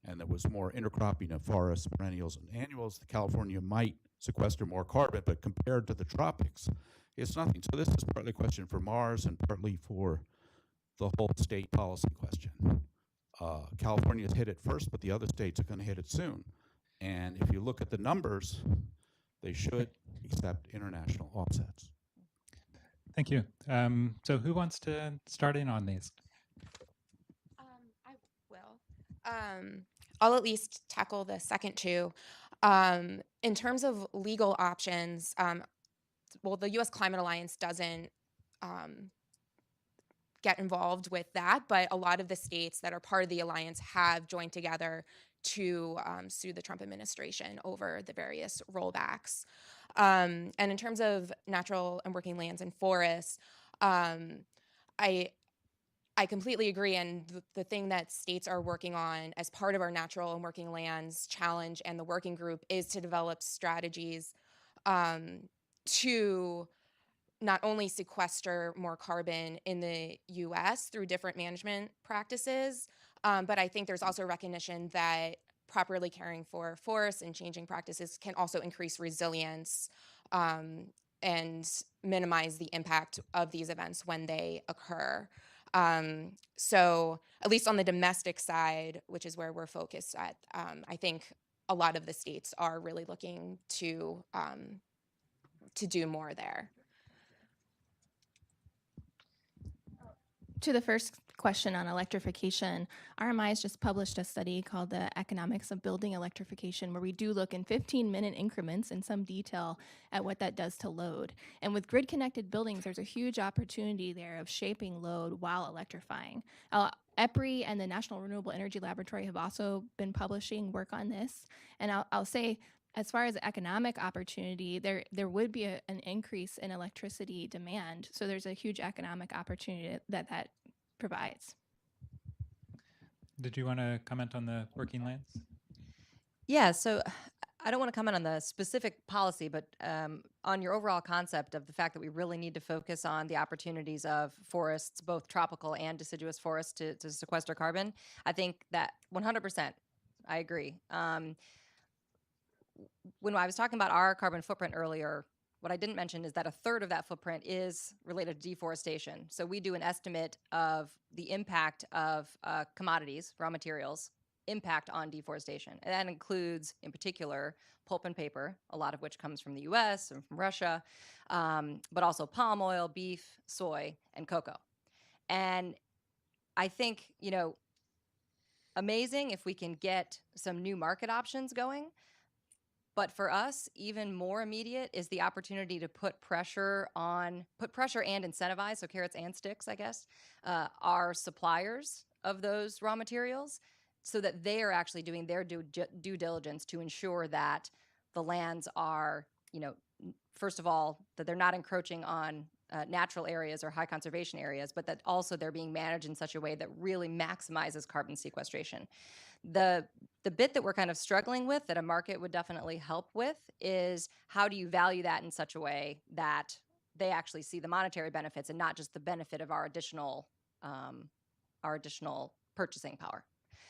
and there was more intercropping of forests, perennials, and annuals, California might sequester more carbon, but compared to the tropics, it's nothing. So this is partly a question for Mars and partly for the whole state policy question. California's hit it first, but the other states are going to hit it soon. And if you look at the numbers, they should accept international offsets. Thank you. So who wants to start in on these? I will. I'll at least tackle the second two. In terms of legal options, well, the U.S. Climate Alliance doesn't get involved with that, but a lot of the states that are part of the alliance have joined together to sue the Trump administration over the various rollbacks. And in terms of natural and working lands and forests, I completely agree. And the thing that states are working on as part of our natural and working lands challenge and the working group is to develop strategies to not only sequester more carbon in the US through different management practices, but I think there's also recognition that properly caring for forests and changing practices can also increase resilience and minimize the impact of these events when they occur. So at least on the domestic side, which is where we're focused at, I think a lot of the states are really looking to do more there. to the first question on electrification, RMI has just published a study called The Economics of Building Electrification, where we do look in 15-minute increments in some detail at what that does to load. And with grid-connected buildings, there's a huge opportunity there of shaping load while electrifying. EPRI and the National Renewable Energy Laboratory have also been publishing work on this. And I'll say, as far as the economic opportunity, there would be an increase in electricity demand. So there's a huge economic opportunity that provides. Did you want to comment on the working lands? Yeah, so I don't want to comment on the specific policy, but on your overall concept of the fact that we really need to focus on the opportunities of forests, both tropical and deciduous forests, to sequester carbon, I think that 100%, I agree. When I was talking about our carbon footprint earlier, what I didn't mention is that a third of that footprint is related to deforestation. So we do an estimate of the impact of commodities, raw materials, impact on deforestation. And that includes, in particular, pulp and paper, a lot of which comes from the US and from Russia, but also palm oil, beef, soy, and cocoa. And I think, amazing if we can get some new market options going. But for us, even more immediate is the opportunity to put pressure and incentivize, so carrots and sticks, I guess, our suppliers of those raw materials so that they are actually doing their due diligence to ensure that the lands are, first of all, that they're not encroaching on natural areas or high conservation areas, but that also they're being managed in such a way that really maximizes carbon sequestration. The bit that we're kind of struggling with that a market would definitely help with is how do you value that in such a way that they actually see the monetary benefits and not just the benefit of our additional purchasing power.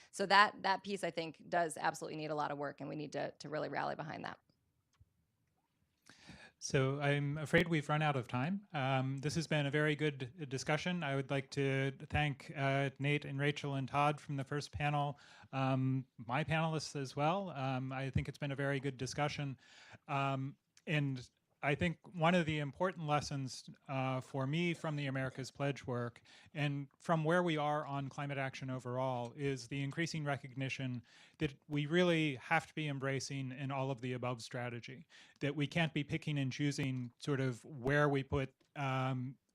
So that piece, I think, does absolutely need a lot of work, and we need to really rally behind that. So I'm afraid we've run out of time. This has been a very good discussion. I would like to thank Nate and Rachel and Todd from the first panel, my panelists as well. I think it's been a very good discussion. And I think one of the important lessons for me from the America's Pledge work and from where we are on climate action overall is the increasing recognition that we really have to be embracing an all of the above strategy, that we can't be picking and choosing sort of where we put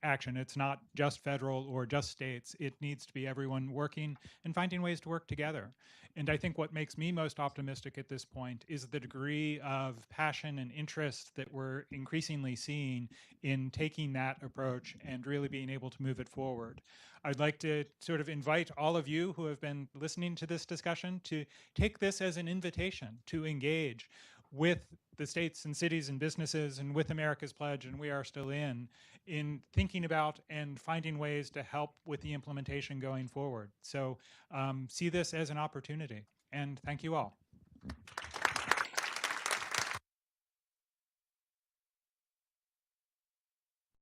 action. It's not just federal or just states. It needs to be everyone working and finding ways to work together. And I think what makes me most optimistic at this point is the degree of passion and interest that we're increasingly seeing in taking that approach and really being able to move it forward. I'd like to sort of invite all of you who have been listening to this discussion to take this as an invitation to engage with the states and cities and businesses and with America's Pledge and We Are Still In thinking about and finding ways to help with the implementation going forward. So see this as an opportunity, and thank you all.